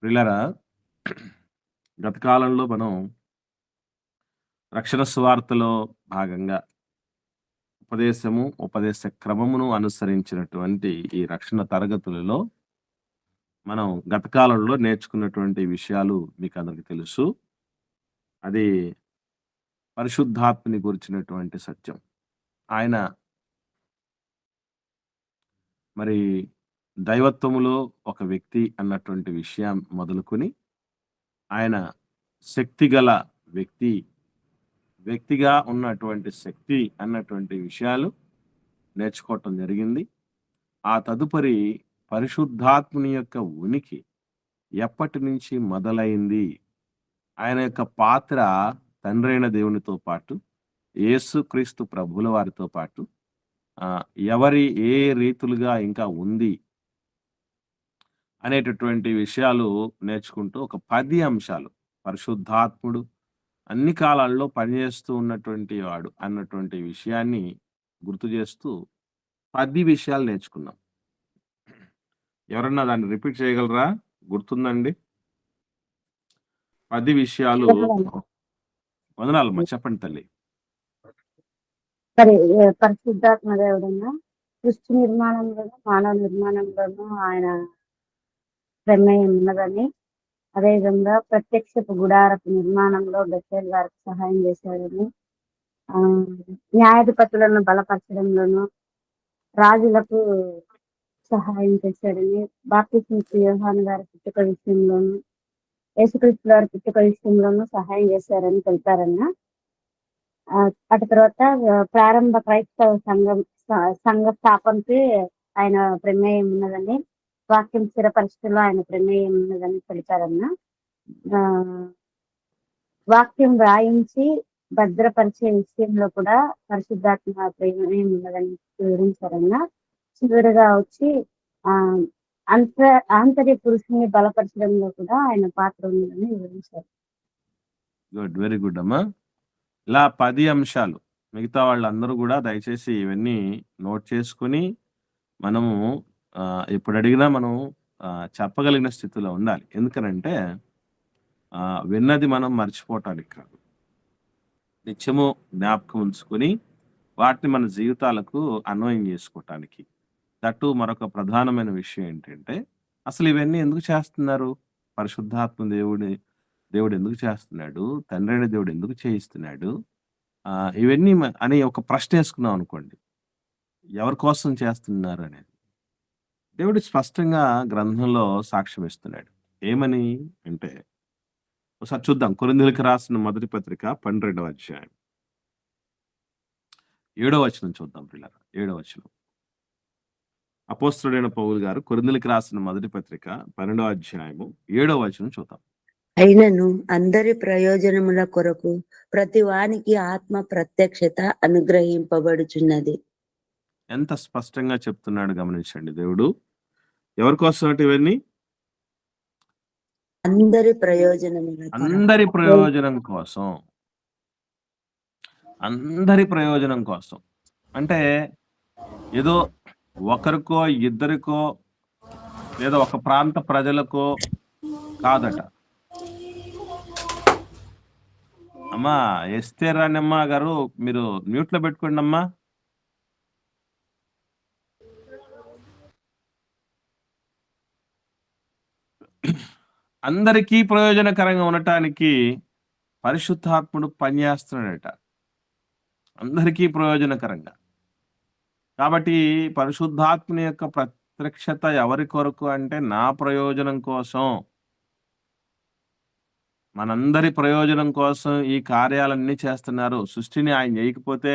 ప్రియులారా, గత కాలంలో మనం రక్షణ సువార్తలో భాగంగా ఉపదేశ క్రమమును అనుసరించినటువంటి ఈ రక్షణ తరగతులలో మనం గత కాలంలో నేర్చుకున్నటువంటి విషయాలు మీకందరికి తెలుసు. అది పరిశుద్ధాత్మని గురించినటువంటి సత్యం. ఆయన మరి దైవత్వములో ఒక వ్యక్తి అన్నటువంటి విషయం మొదలుకొని, ఆయన శక్తిగల వ్యక్తి, వ్యక్తిగా ఉన్నటువంటి శక్తి అన్నటువంటి విషయాలు నేర్చుకోవటం జరిగింది. ఆ తదుపరి పరిశుద్ధాత్ముని యొక్క ఉనికి ఎప్పటి నుంచి మొదలైంది, ఆయన యొక్క పాత్ర తండ్రైన దేవునితో పాటు, యేసుక్రీస్తు ప్రభువుల వారితో పాటు ఎవరి ఏ రీతులుగా ఇంకా ఉంది అనేటటువంటి విషయాలు నేర్చుకుంటూ ఒక 10 అంశాలు పరిశుద్ధాత్ముడు అన్ని కాలాల్లో పనిచేస్తూ ఉన్నటువంటి వాడు అన్నటువంటి విషయాన్ని గుర్తు చేస్తూ 10 విషయాలు నేర్చుకున్నాం. ఎవరన్నా దాన్ని రిపీట్ చేయగలరా? గుర్తుందండి? 10 విషయాలు. వందనాలమ్మా, చెప్పండి తల్లి. సరే, పరిశుద్ధాత్మ దేవుడన్నా సృష్టి నిర్మాణంలోనూ మానవ నిర్మాణంలోనూ ఆయన ప్రమేయం ఉన్నదని, అదేవిధంగా ప్రత్యక్షపు గుడారపు నిర్మాణంలో బెతేల్ వారికి సహాయం చేశాడని, న్యాయాధిపతులను బలపరచడంలోనూ రాజులకు సహాయం చేశాడని, బాప్తిస్మ యోహాను గారి పుట్టుక విషయంలోనూ యేసుక్రీస్తు వారి పుట్టుక విషయంలోనూ సహాయం చేశారని తెలిపారన్నా. అటు తర్వాత ప్రారంభ క్రైస్తవ సంఘ స్థాపనకి ఆయన ప్రమేయం ఉన్నదని, వాక్యం స్థిరపరచడంలో ఆయన ప్రమేయం ఉన్నదని తెలిపారన్నా. వాక్యం రాయించి భద్రపరిచే విషయంలో కూడా పరిశుద్ధాత్మ ప్రమేయం ఉన్నదని వివరించారన్నా. చివరిగా వచ్చి ఆంతర్య పురుషుని బలపరచడంలో కూడా ఆయన పాత్ర ఉన్నదని వివరించారు. గుడ్, వెరీ గుడ్ అమ్మా. ఇలా 10 అంశాలు. మిగతా వాళ్ళందరూ కూడా దయచేసి ఇవన్నీ నోట్ చేసుకుని మనము ఎప్పుడు అడిగినా మనం చెప్పగలిగిన స్థితిలో ఉండాలి. ఎందుకనంటే విన్నది మనం మర్చిపోవటానికి కాదు, నిత్యము జ్ఞాపకం ఉంచుకొని వాటిని మన జీవితాలకు అన్వయం చేసుకోవటానికి. దట్టు మరొక ప్రధానమైన విషయం ఏంటంటే, అసలు ఇవన్నీ ఎందుకు చేస్తున్నారు? పరిశుద్ధాత్మ దేవుడు ఎందుకు చేస్తున్నాడు? తండ్రైన దేవుడు ఎందుకు చేయిస్తున్నాడు? ఇవన్నీ అని ఒక ప్రశ్న వేసుకున్నాం అనుకోండి, ఎవరి కోసం చేస్తున్నారు అనేది దేవుడు స్పష్టంగా గ్రంథంలో సాక్ష్యం ఇస్తున్నాడు. ఏమని అంటే, ఒకసారి చూద్దాం. కొరింథీయులకు రాసిన మొదటి పత్రిక 12వ అధ్యాయం 7వ వచనం చూద్దాం పిల్లలు. 7వ వచనం. అపోస్తలుడైన పౌలు గారు కొరింథీయులకు రాసిన మొదటి పత్రిక 12వ అధ్యాయము 7వ వచనం చూద్దాం. అయినను అందరి ప్రయోజనముల కొరకు ప్రతి వానికి ఆత్మ ప్రత్యక్షత అనుగ్రహింపబడుచున్నది. ఎంత స్పష్టంగా చెప్తున్నాడు గమనించండి. దేవుడు ఎవరి కోసం అంటే ఇవన్నీ? అందరి ప్రయోజనం కోసం. అందరి ప్రయోజనం కోసం అంటే ఏదో ఒకరికో ఇద్దరికో లేదా ఒక ప్రాంత ప్రజలకో కాదట. అమ్మా ఎస్తేర్ రాణమ్మ గారు, మీరు మ్యూట్ లో పెట్టుకోండి అమ్మా. అందరికీ ప్రయోజనకరంగా ఉండటానికి పరిశుద్ధాత్ముడు పనిచేస్తున్నాడట. అందరికీ ప్రయోజనకరంగా. కాబట్టి పరిశుద్ధాత్ముని యొక్క ప్రత్యక్షత ఎవరి కొరకు అంటే నా ప్రయోజనం కోసం, మనందరి ప్రయోజనం కోసం ఈ కార్యాలన్నీ చేస్తున్నారు. సృష్టిని ఆయన చేయకపోతే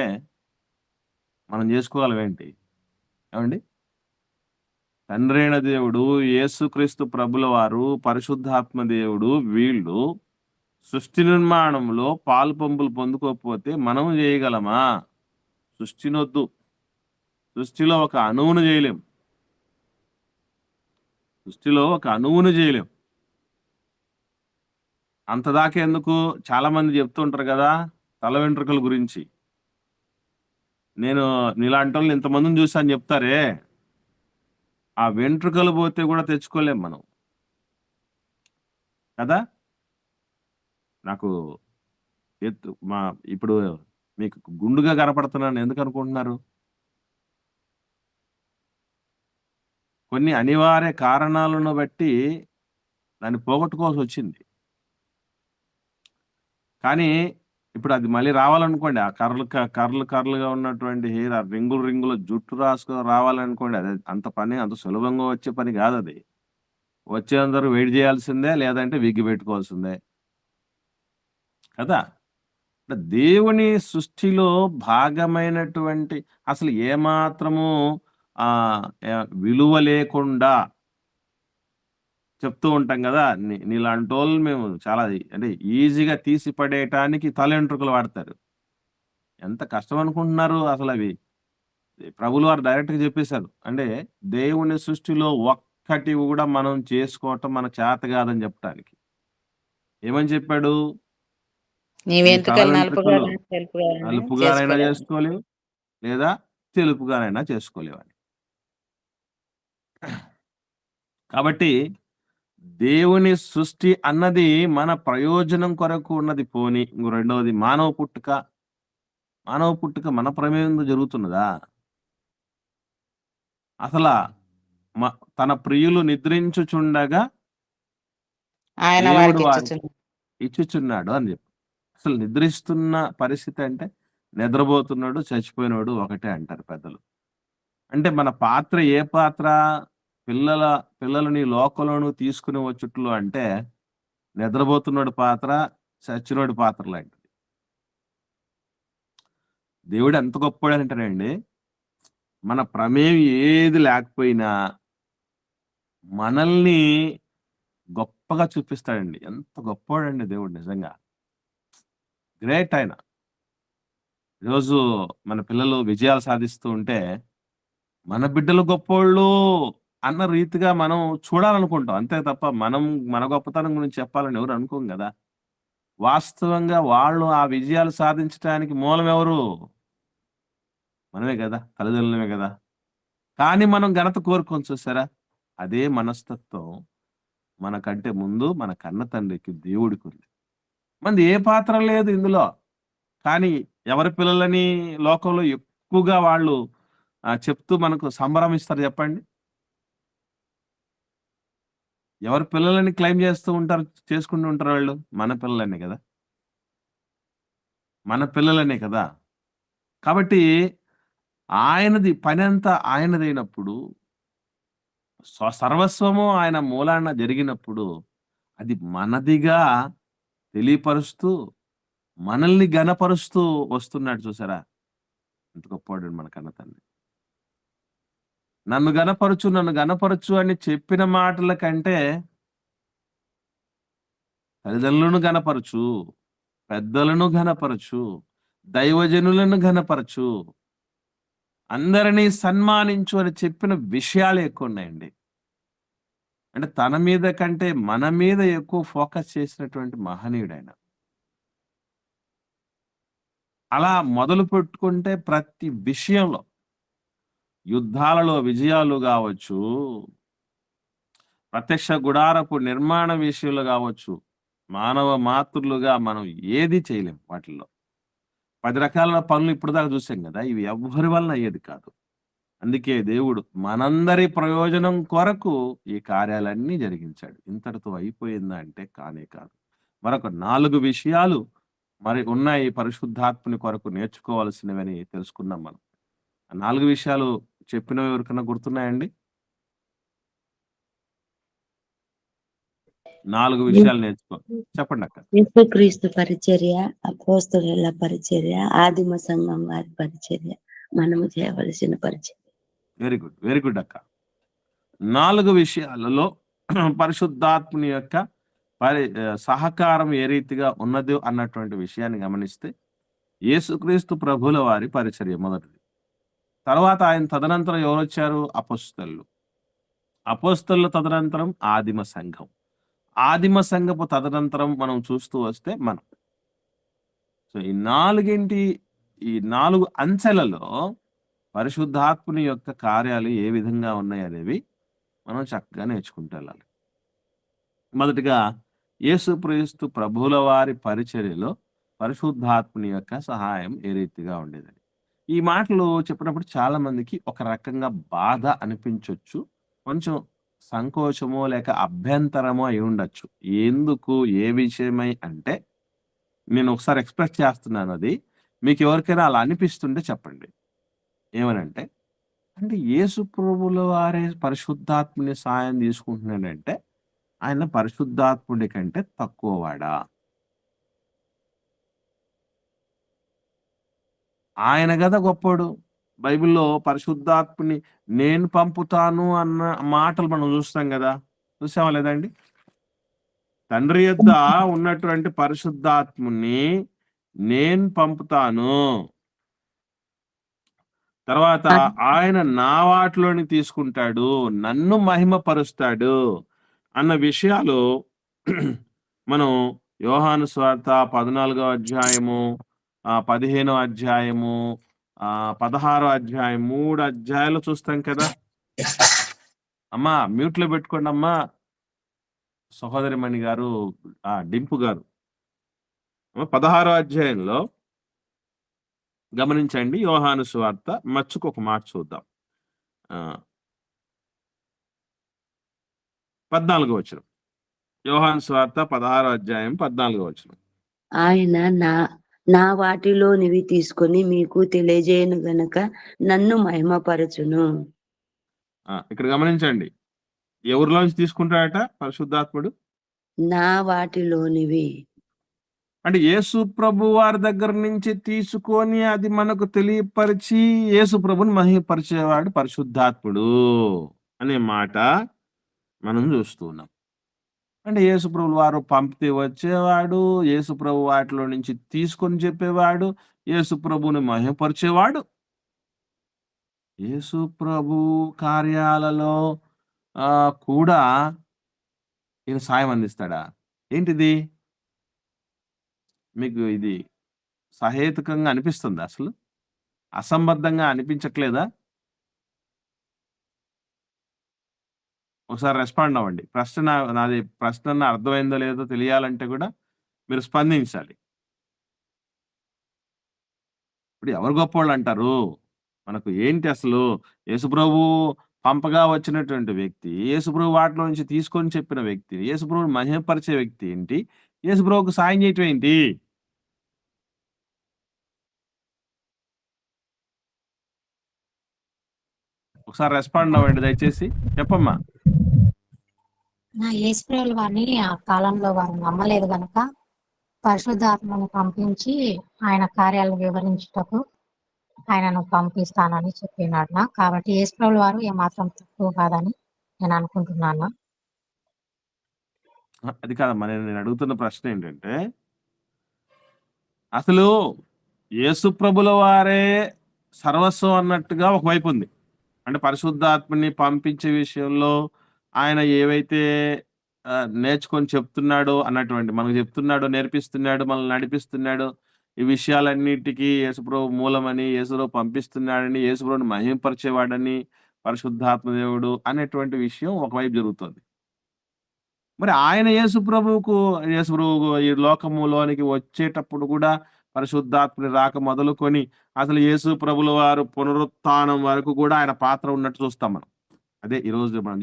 మనం చేసుకోగలమేంటి? ఏమండి? తండ్రైన దేవుడు, యేసుక్రీస్తు ప్రభుల వారు, పరిశుద్ధాత్మ దేవుడు, వీళ్ళు సృష్టి నిర్మాణంలో పాలు పంపులు పొందుకోకపోతే మనం చేయగలమా? సృష్టినొద్దు, సృష్టిలో ఒక అణువును చేయలేం. అంతదాకా ఎందుకు? చాలా మంది చెప్తుంటారు కదా తల వెంట్రుకల గురించి. నేను నీలాంటి వాళ్ళని ఇంతమందిని చూసాను చెప్తారే, ఆ వెంట్రుకలు పోతే కూడా తెచ్చుకోలేం మనం. కదా! నాకు ఇప్పుడు మీకు గుండుగా కనపడుతున్నాను ఎందుకు అనుకుంటున్నారు? కొన్ని అనివార్య కారణాలను బట్టి దాన్ని పోగొట్టుకోవాల్సి వచ్చింది. కానీ ఇప్పుడు అది మళ్ళీ రావాలనుకోండి, ఆ కర్రలుగా ఉన్నటువంటి హెయిర్, ఆ రింగులు జుట్టు రావాలనుకోండి, అది అంత పని అంత సులభంగా వచ్చే పని కాదది. వచ్చేందరూ వెయిట్ చేయాల్సిందే, లేదంటే విగ్గు పెట్టుకోవాల్సిందే కదా! అంటే దేవుని సృష్టిలో భాగమైనటువంటి అసలు ఏమాత్రము విలువ లేకుండా చెప్తూ ఉంటాం గదా! నీలాంటోళ్ళు మేము చాలా అంటే ఈజీగా తీసి పడేయటానికి తలెంట్రుకలు వాడతారు. ఎంత కష్టం అనుకుంటున్నారు అసలవి. ప్రభువుల వారు డైరెక్ట్‌గా చెప్పేసారు. అంటే దేవుని సృష్టిలో ఒక్కటి గూడా మనం చేసుకోవటం మన చేత గాదని జెప్పటానికి. ఏమని చెప్పాడు? నీ నీ తల వెంట్రుకలు వెంట్రుకలు నలుపుగానైనా తెలుపుగానైనా నలుపుగానైనా చేసుకోలేవు. జేసుకోలేవు, లేదా తెలుపుగానైనా చేసుకోలేవని. కాబట్టి దేవుని సృష్టి అన్నది మన ప్రయోజనం కొరకు ఉన్నది పోని, రెండవది మానవ పుట్టుక మన ప్రమేయంతో జరుగుతున్నదా? అసలా తన ప్రియులు నిద్రించుచుండగా ఆయన దేవుడు వారికి వారికి ఇచ్చుచున్నాడు. ఇచ్చుచున్నాడు అని చెప్పి. అసలు నిద్రిస్తున్న పరిస్థితి అంటే నిద్రపోతున్నాడు, చచ్చిపోయినోడు ఒకటే అంటారు పెద్దలు. అంటే మన పాత్ర ఏ పాత్ర? పిల్లలని లోకంలోను తీసుకుని వచ్చుట్లు అంటే నిద్రపోతున్నోడి పాత్ర, చచ్చినోడి పాత్ర లాంటిది. దేవుడు ఎంత గొప్పోడంటారండి, మన ప్రమేయం ఏది లేకపోయినా మనల్ని గొప్పగా చూపిస్తాడండి. ఎంత గొప్పోడండి దేవుడు నిజంగా. గ్రేట్ ఆయన. ఈరోజు మన పిల్లలు విజయాలు సాధిస్తూ ఉంటే, మన బిడ్డలు గొప్పోళ్ళు అన్న రీతిగా మనం చూడాలనుకుంటాం. అంతే తప్ప మన గొప్పతనం గురించి చెప్పాలని ఎవరు అనుకోం గదా! వాస్తవంగా వాళ్ళు ఆ విజయాలు సాధించటానికి మూలం ఎవరు? మనమే గదా! తల్లిదండ్రులమే గదా! కానీ మనం ఘనత కోరుకోం చూసారా? అదే మనస్తత్వం మనకంటే ముందు మన కన్న తండ్రికి, దేవుడికుంది. మనది ఏ పాత్ర లేదు ఇందులో. కానీ ఎవరి పిల్లలని లోకంలో ఎక్కువగా వాళ్ళు చెప్తూ మనకు సంభ్రమిస్తారు చెప్పండి? ఎవరి పిల్లలని క్లెయిమ్ చేస్తూ ఉంటారు, చేసుకుంటూ ఉంటారు వాళ్ళు? మన పిల్లలనే గదా! మన పిల్లలనే కదా! కాబట్టి ఆయనది పనంతా ఆయనదైనప్పుడు, సర్వస్వము ఆయన మూలాన జరిగినప్పుడు, అది మనదిగా తెలియపరుస్తూ, మనల్ని ఘనపరుస్తూ వస్తున్నాడు చూసారా? ఎంత గొప్పోడండి మన కన్న తండ్రి. నన్ను ఘనపరచు అని చెప్పిన మాటల కంటే, తల్లిదండ్రులను ఘనపరచు, పెద్దలను ఘనపరచు, దైవజనులను ఘనపరచు, అందరినీ సన్మానించు అని చెప్పిన విషయాలు ఎక్కువున్నాయండి. అంటే తన మీద కంటే మన మీద ఎక్కువ ఫోకస్ చేసినటువంటి మహనీయుడాయన. అలా మొదలుపెట్టుకుంటే ప్రతి విషయంలో, యుద్ధాలలో విజయాలు గావచ్చు, ప్రత్యక్ష గుడారపు నిర్మాణ విషయంలో గావచ్చు, మానవ మాతృలుగా మనం ఏది చేయలేం వాటిల్లో. 10 రకాల పనులు ఇప్పటిదాకా చూసాం గదా! ఇవి ఎవ్వరి వలన అయ్యేది కాదు. అందుకే దేవుడు మనందరి ప్రయోజనం కొరకు ఈ కార్యాలన్నీ జరిగించాడు. ఇంతటితో అయిపోయిందా అంటే కానే కాదు. మరొక 4 విషయాలు మరి ఉన్నాయి పరిశుద్ధాత్మని కొరకు నేర్చుకోవాల్సినవని తెలుసుకున్నాం మనం. ఆ 4 విషయాలు చెప్పినవి ఎవరికన్నా గుర్తున్నాయండి? 4 విషయాలు చెప్పండక్క. యేసుక్రీస్తు పరిచర్య, అపోస్తలుల పరిచర్య, ఆదిమ సంఘం వారి పరిచర్య, మనము చేయవలసిన పరిచర్య. వెరీ గుడ్ అక్క. 4 విషయాలలో పరిశుద్ధాత్ముని యొక్క సహకారం ఏ రీతిగా ఉన్నదో అన్నటువంటి విషయాన్ని గమనిస్తే, యేసుక్రీస్తు ప్రభుల వారి పరిచర్య మొదటిది. తర్వాత ఆయన తదనంతరం ఎవరొచ్చారు? అపోస్తలులు. అపోస్తలుల తదనంతరం ఆదిమ సంఘం. ఆదిమ సంఘపు తదనంతరం మనం చూస్తూ వస్తే మనం. సో ఈ 4 అంచెలలో పరిశుద్ధాత్ముని యొక్క కార్యాలు ఏ విధంగా ఉన్నాయనేవి మనం చక్కగా నేర్చుకుంటూ వెళ్ళాలి. మొదటిగా యేసుక్రీస్తు ప్రభువుల వారి పరిచర్యలో పరిశుద్ధాత్ముని యొక్క సహాయం ఏ రీతిగా ఉండేదని. ఈ మాటలు చెప్పినప్పుడు చాలా మందికి ఒక రకంగా బాధ అనిపించొచ్చు. కొంచెం సంకోచమో లేక అభ్యంతరమో అయి ఉండొచ్చు. ఎందుకు? ఏ విషయమై అంటే నేను ఒకసారి ఎక్స్‌ప్రెస్ చేస్తున్నాను అది. మీకు ఎవరికైనా అలా అనిపిస్తుంటే చెప్పండి. ఏమనంటే, అంటే యేసు ప్రభువుల వారే పరిశుద్ధాత్ముని సాయం తీసుకుంటున్నాడంటే, ఆయన పరిశుద్ధాత్ముడి కంటే తక్కువవాడా? ఆయన గదా గొప్పోడు. బైబిల్‌లో పరిశుద్ధాత్ముని నేను పంపుతాను అన్న మాటలు మనం చూస్తాం గదా! చూసామా లేదా అండి? తండ్రి యొద్ద ఉన్నటువంటి పరిశుద్ధాత్ముని నేను పంపుతాను. తర్వాత ఆయన నా వాటిలోని తీసుకుంటాడు. నన్ను మహిమపరుస్తాడు అన్న విషయాలు మనం యోహాను సువార్త 14వ అధ్యాయము, 15వ అధ్యాయము, 16వ అధ్యాయం 3 అధ్యాయాలు చూస్తాం కదా! అమ్మా మ్యూట్‌లో పెట్టుకోండమ్మా. సహోదరిమణి గారు, డింపు గారు. 16వ అధ్యాయంలో గమనించండి. యోహాను సువార్త మచ్చుకు ఒక మాట చూద్దాం. 14వ వచనం. యోహాను సువార్త 16వ అధ్యాయం 14వ వచనం. ఆయన నా వాటిలోనివి తీసుకొని మీకు తెలియజేయను గనక నన్ను మహిమపరచును. ఇక్కడ గమనించండి. ఎవరిలోంచి తీసుకుంటాడట పరిశుద్ధాత్ముడు? నా వాటిలోనివి. అంటే యేసు ప్రభు వారి దగ్గర నుంచి తీసుకొని అది మనకు తెలియపరిచి యేసు ప్రభుని మహిమపరిచేవాడు పరిశుద్ధాత్ముడు అనే మాట మనం చూస్తున్నాం. అంటే యేసు ప్రభువు వారు పంపితే వచ్చేవాడు, యేసు ప్రభు వాటిలో నుంచి తీసుకొని చెప్పేవాడు, యేసు ప్రభుని మహిమపరిచేవాడు. యేసు ప్రభు కార్యాలలో కూడా ఈయన సాయం అందిస్తాడా? ఏంటిది? మీకు ఇది సహేతుకంగా అనిపిస్తుందా అసలు? అసంబద్ధంగా అనిపించట్లేదా? ఒకసారి రెస్పాండ్ అవ్వండి. నాది ప్రశ్న అర్థమైందో లేదో తెలియాలంటే కూడా మీరు స్పందించాలి. ఇప్పుడు ఎవరు గొప్పోళ్ళు అంటారు? మనకు ఏంటి అసలు? యేసుప్రభు పంపగా వచ్చినటువంటి వ్యక్తి, యేసుప్రభు వాటిలో నుంచి తీసుకొని చెప్పిన వ్యక్తి, యేసుప్రభుని మహిమపరిచే వ్యక్తి ఏంటి? యేసుప్రభుకు సాయం చేయటం ఏంటి? ఒకసారి రెస్పాండ్ అవ్వండి దయచేసి. చెప్పమ్మా. యేసుప్రభుల వారిని ఆ కాలంలో వారు నమ్మలేదు గనక పరిశుద్ధాత్మను పంపించి ఆయన కార్యాలు వివరించుటకు ఆయనను పంపిస్తానని చెప్పినాడు. కాబట్టి యేసుప్రభుల వారు ఏమాత్రం తక్కువ కాదని నేను అనుకుంటున్నాను. అది కాదమ్మా, నేను అడుగుతున్న ప్రశ్న ఏంటంటే, అసలు యేసు ప్రభుల వారే సర్వస్వం అన్నట్టుగా ఒకవైపు ఉంది. అంటే పరిశుద్ధాత్మని పంపించే విషయంలో ఆయన ఏవైతే నేర్చుకొని చెప్తున్నాడో అన్నటువంటి, మనకు చెప్తున్నాడో, నేర్పిస్తున్నాడు, మనల్ని నడిపిస్తున్నాడు, ఈ విషయాలన్నిటికీ యేసుప్రభు మూలమని, యేసుప్రభు పంపిస్తున్నాడని, యేసుప్రభుని మహిమపరిచేవాడని, పరిశుద్ధాత్మ దేవుడు అనేటువంటి విషయం ఒకవైపు జరుగుతుంది. మరి ఆయన యేసుప్రభువు ఈ లోకములోనికి వచ్చేటప్పుడు కూడా పరిశుద్ధాత్మని రాక మొదలుకొని అసలు యేసు ప్రభుల వారు పునరుత్థానం వరకు కూడా ఆయన పాత్ర ఉన్నట్టు చూస్తాం మనం. అదే ఈరోజు మనం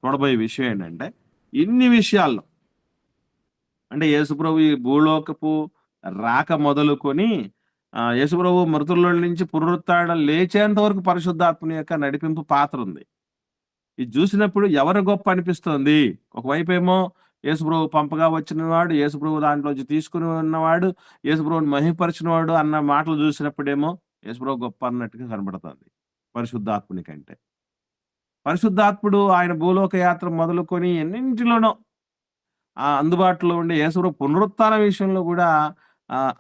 చూడబోయే విషయం ఏంటంటే, ఇన్ని విషయాల్లో అంటే యేసుప్రభు ఈ భూలోకపు రాక మొదలుకొని యేసుప్రభు మృతుల నుంచి పునరుత్థానం లేచేంత వరకు పరిశుద్ధాత్మని యొక్క నడిపింపు పాత్ర ఉంది. ఇది చూసినప్పుడు ఎవరు గొప్ప అనిపిస్తుంది? ఒకవైపు ఏమో యేసుప్రభు పంపగా వచ్చినవాడు, యేసుప్రభు దాంట్లోంచి తీసుకుని ఉన్నవాడు, యేసుప్రభుని మహిమపరిచినవాడు అన్న మాటలు చూసినప్పుడేమో యేసుప్రభు గొప్ప అన్నట్టుగా కనబడుతుంది పరిశుద్ధాత్ముని కంటే. పరిశుద్ధాత్ముడు ఆయన భూలోక యాత్ర మొదలుకొని ఎన్నింటిలోనో అందుబాటులో ఉండే యేసుప్రభు పునరుత్థాన విషయంలో కూడా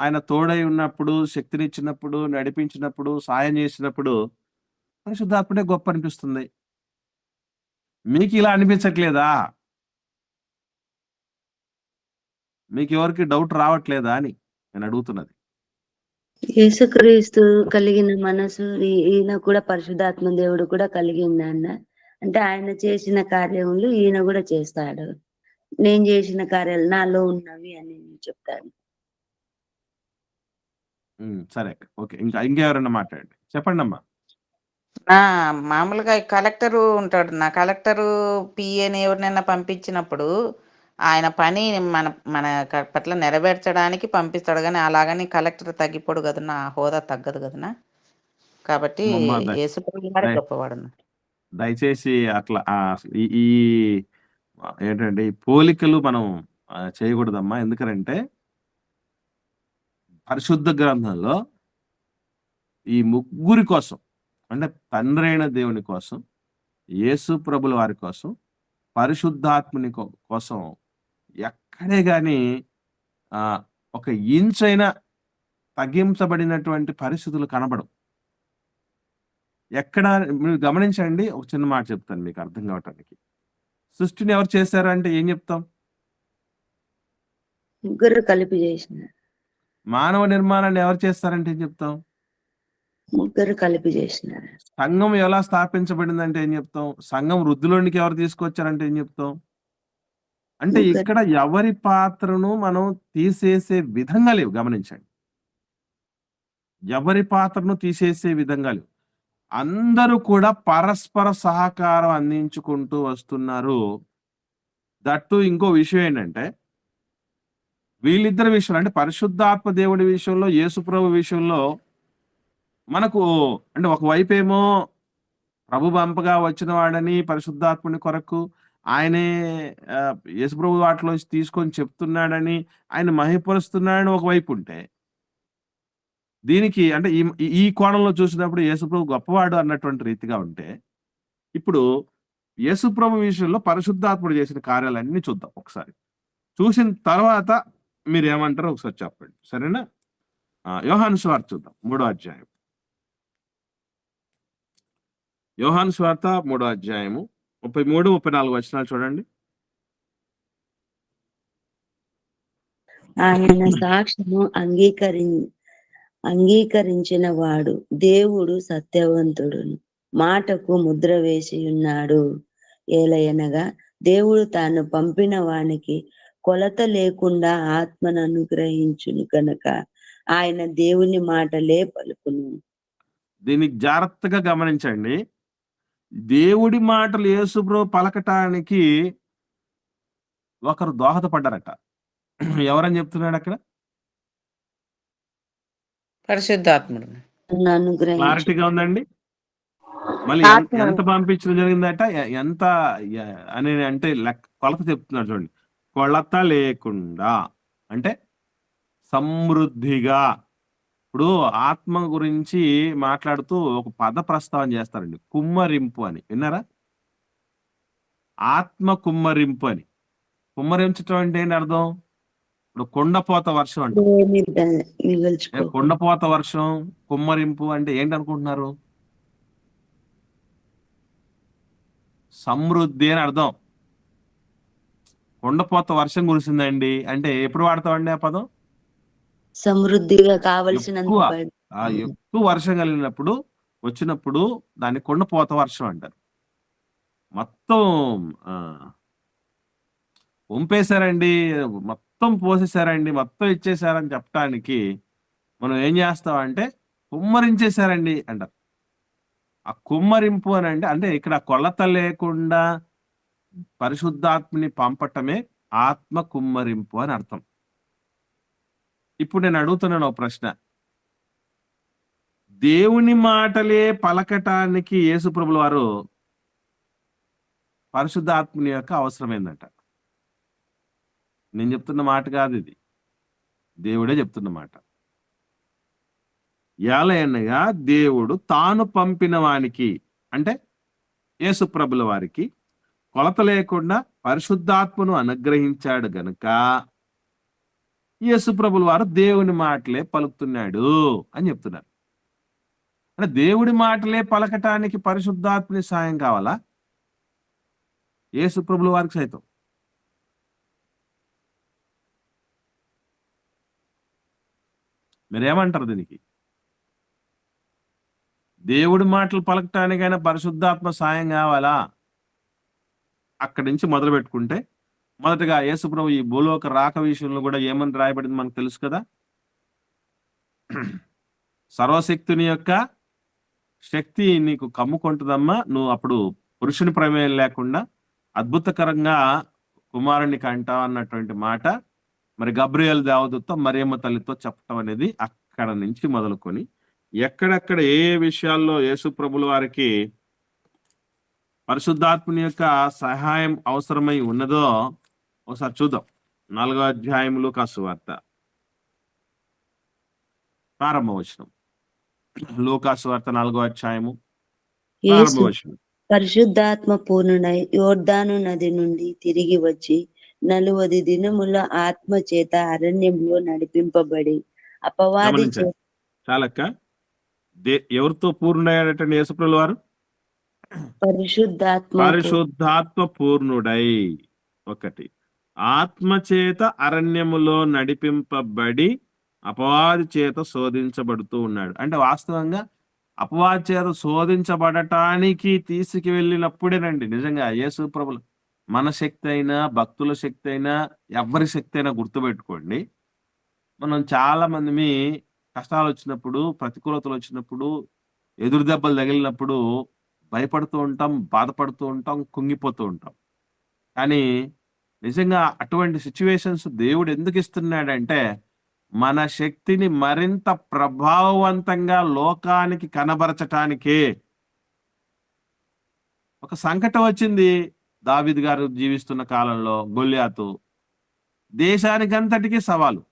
ఆయన తోడై ఉన్నప్పుడు, శక్తినిచ్చినప్పుడు, నడిపించినప్పుడు, సాయం చేసినప్పుడు పరిశుద్ధాత్ముడే గొప్ప అనిపిస్తుంది. మీకు ఇలా అనిపించట్లేదా? మీకు ఎవరికి డౌట్ రావట్లేదా అని నేను అడుగుతున్నది. యేసుక్రీస్తు కలిగిన మనసు ఈయన కూడా పరిశుద్ధాత్మ దేవుడు కూడా కలిగిందన్న. అంటే ఆయన చేసిన కార్యములు ఈయన కూడా చేస్తాడు. నేను చేసిన కార్యాలు నాలో ఉన్నవి అని నేను చెప్తాను. సరే అక్క. ఓకే. ఇంకెవరన్నా మాట్లాడండి. చెప్పండమ్మా. మామూలుగా కలెక్టరు ఉంటాడు. నా కలెక్టరు పిఏని ఎవరినైనా పంపించినప్పుడు ఆయన పని మన మన పట్ల నెరవేర్చడానికి పంపిస్తాడు. కానీ అలాగని కలెక్టర్ తగ్గిపోడు కదా, నా హోదా తగ్గదు కదనా. కాబట్టి అమ్మమ్మ యేసుప్రభు వాడే దయ గొప్పవాడు. దయచేసి అట్లా ఈ ఈ ఏంటంటే ఈ పోలికలు మనం చేయకూడదమ్మా. ఎందుకంటే పరిశుద్ధ గ్రంథంలో ఈ ముగ్గురి కోసం, అంటే తండ్రి అయిన దేవుని కోసం, యేసు ప్రభుల వారి కోసం, పరిశుద్ధాత్ముని కోసం ఎక్కడే గాని ఒక ఇంచ్ అయినా తగ్గించబడినటువంటి పరిస్థితులు కనబడవు. ఎక్కడ మీరు గమనించండి. ఒక చిన్న మాట చెప్తాను మీకు అర్థం కావటానికి. సృష్టిని ఎవరు చేశారు అంటే ఏం చెప్తాం? ముగ్గురు కలిపి చేసినారు. మానవ నిర్మాణాన్ని ఎవరు చేస్తారంటే ఏం చెప్తాం? ముగ్గురు కలిపి చేసినారు. సంఘం ఎలా స్థాపించబడిందంటే ఏం చెప్తాం? సంఘం వృద్ధిలోనికి ఎవరు తీసుకొచ్చారంటే ఏం చెప్తాం? అంటే ముగ్గురు. ఇక్కడ ఎవరి పాత్రను మనం తీసేసే విధంగా లేవు. గమనించండి, ఎవరి పాత్రను తీసేసే విధంగా లేవు. అందరూ కూడా పరస్పర సహకారం అందించుకుంటూ వస్తున్నారు. దట్టు ఇంకో విషయం ఏంటంటే, వీళ్ళిద్దరి విషయంలో, అంటే పరిశుద్ధాత్మ దేవుడి విషయంలో, యేసుప్రభు విషయంలో మనకు అంటే ఒకవైపు ఏమో ప్రభు పంపగా వచ్చిన వాడని పరిశుద్ధాత్ముని కొరకు ఆయనే యేసుప్రభు వాటిలో తీసుకొని చెప్తున్నాడని, ఆయన మహిమపరుస్తున్నాడని ఒకవైపు ఉంటే, దీనికి అంటే ఈ కోణంలో చూసినప్పుడు యేసుప్రభు గొప్పవాడు అన్నటువంటి రీతిగా ఉంటే, ఇప్పుడు యేసుప్రభు విషయంలో పరిశుద్ధాత్ముడు చేసిన కార్యాలన్నీ చూద్దాం ఒకసారి. చూసిన తర్వాత మీరు ఏమంటారో ఒకసారి చెప్పండి, సరేనా? యోహాను సువార్త చూద్దాం, 3వ అధ్యాయం. యోహాను సువార్త 3వ అధ్యాయము 33, 34 వచనాలు చూడండి. ఆయన సాక్ష్యము అంగీకరించిన వాడు దేవుడు సత్యవంతుడును, మాటకు ముద్ర వేసి ఉన్నాడు. ఏలయనగా దేవుడు తాను పంపిన వానికి కొలత లేకుండా ఆత్మను అనుగ్రహించును కనుక ఆయన దేవుని మాటలే పలుకును. దీనికి జాగ్రత్తగా గమనించండి. దేవుడి మాటలు యేసుప్రభు పలకటానికి ఒకరు దోహదపడ్డారట. ఎవరని చెప్తున్నాడు అక్కడ? పరిశుద్ధాత్ముడు. క్లారిటీగా ఉందండి. మళ్ళీ ఎంత పంపించడం జరిగిందట, ఎంత అని అంటే కొలత చెప్తున్నాడు చూడండి. కొలత లేకుండా అంటే సమృద్ధిగా. ఇప్పుడు ఆత్మ గురించి మాట్లాడుతూ ఒక పద ప్రస్తావన చేస్తారండి, కుమ్మరింపు అని. విన్నారా? ఆత్మ కుమ్మరింపు అని. కుమ్మరించడం అంటే ఏంటి అర్థం? ఇప్పుడు కొండపోత వర్షం అంటే, కొండపోత వర్షం, కుమ్మరింపు అంటే ఏంటి అనుకుంటున్నారు? సమృద్ధి అని అర్థం. కొండపోత వర్షం కురిసిందండి అంటే ఎప్పుడు వాడతామండి ఆ పదం? సమృద్ధిగా కావలసినంత ఎక్కువ వర్షం కలిగినప్పుడు వచ్చినప్పుడు దాన్ని కొండపోత వర్షం అంటారు. మొత్తం వంపేశారండి, మొత్తం పోసేశారండి, మొత్తం ఇచ్చేసారని చెప్పడానికి మనం ఏం చేస్తామంటే కుమ్మరించేశారండి అంటారు. ఆ కుమ్మరింపు అని అంటే ఇక్కడ కొలత లేకుండా పరిశుద్ధాత్మని పంపటమే ఆత్మ కుమ్మరింపు అని అర్థం. ఇప్పుడు నేను అడుగుతున్నాను ఒక ప్రశ్న. దేవుని మాటలే పలకటానికి యేసుప్రభుల వారు పరిశుద్ధాత్మని యొక్క అవసరమైందట. నేను చెప్తున్న మాట కాదు ఇది, దేవుడే చెప్తున్న మాట. ఏలయనగా దేవుడు తాను పంపిన వానికి అంటే యేసుప్రభుల వారికి కొలత లేకుండా పరిశుద్ధాత్మను అనుగ్రహించాడు గనుక యేసుప్రభుల వారు దేవుని మాటలే పలుకుతున్నాడు అని చెప్తున్నారు. అంటే దేవుడి మాటలే పలకటానికి పరిశుద్ధాత్మని సాయం కావాలా? యేసుప్రభుల వారికి సైతం. మీరేమంటారు దీనికి? దేవుడి మాటలు పలకటానికైనా పరిశుద్ధాత్మ సాయం కావాలా? అక్కడి నుంచి మొదలు పెట్టుకుంటే మొదటగా యేసుప్రభు ఈ భూలోక రాక విషయంలో కూడా ఏమని రాయబడింది మనకు తెలుసు కదా. సర్వశక్తుని యొక్క శక్తి నీకు కమ్ముకుంటుందమ్మా, నువ్వు అప్పుడు పురుషుని ప్రమేయం లేకుండా అద్భుతకరంగా కుమారునికి అంటావు అన్నటువంటి మాట మరి గబ్రియల్ దేవదూత మరియమ్మ తల్లితో చెప్పటం అనేది అక్కడ నుంచి మొదలుకొని ఎక్కడెక్కడ ఏ విషయాల్లో యేసు ప్రభుల వారికి పరిశుద్ధాత్మని యొక్క సహాయం అవసరమై ఉన్నదో ఒకసారి చూద్దాం. 4వ అధ్యాయం లూకా సువార్త ప్రారంభ వచనం. లూకా సువార్త 4వ అధ్యాయము ప్రారంభ యేసు వచనం. పరిశుద్ధాత్మ పూర్ణుడై యోర్దాను నది నుండి తిరిగి వచ్చి 40 దినముల ఆత్మ చేత అరణ్యంలో నడిపింపబడి అపవాది గమనించండి చాలక్క. ఎవరితో పూర్ణుడయ్యాడటండి యేసుప్రభుల వారు? పరిశుద్ధాత్మ పూర్ణుడై. ఒకటి, ఆత్మ చేత అరణ్యములో నడిపింపబడి అపవాది చేత శోధించబడుతూ ఉన్నాడు. అంటే వాస్తవంగా అపవాది చేత శోధించబడటానికి తీసుకు వెళ్ళినప్పుడేనండి నిజంగా యేసు ప్రభులు మన శక్తి అయినా భక్తుల శక్తి అయినా ఎవరి శక్తి అయినా గుర్తుపెట్టుకోండి. మనం చాలా మంది కష్టాలు వచ్చినప్పుడు, ప్రతికూలతలు వచ్చినప్పుడు, ఎదురు దెబ్బలు తగిలినప్పుడు భయపడుతూ ఉంటాం, బాధపడుతూ ఉంటాం, కుంగిపోతూ ఉంటాం. కానీ నిజంగా అటువంటి సిచ్యువేషన్స్ దేవుడు ఎందుకు ఇస్తున్నాడంటే మన శక్తిని మరింత ప్రభావవంతంగా లోకానికి కనబరచటానికే. ఒక సంకటం వచ్చింది దావీదు గారు జీవిస్తున్న కాలంలో, గొల్యాతు దేశానికంతటికీ సవాలు.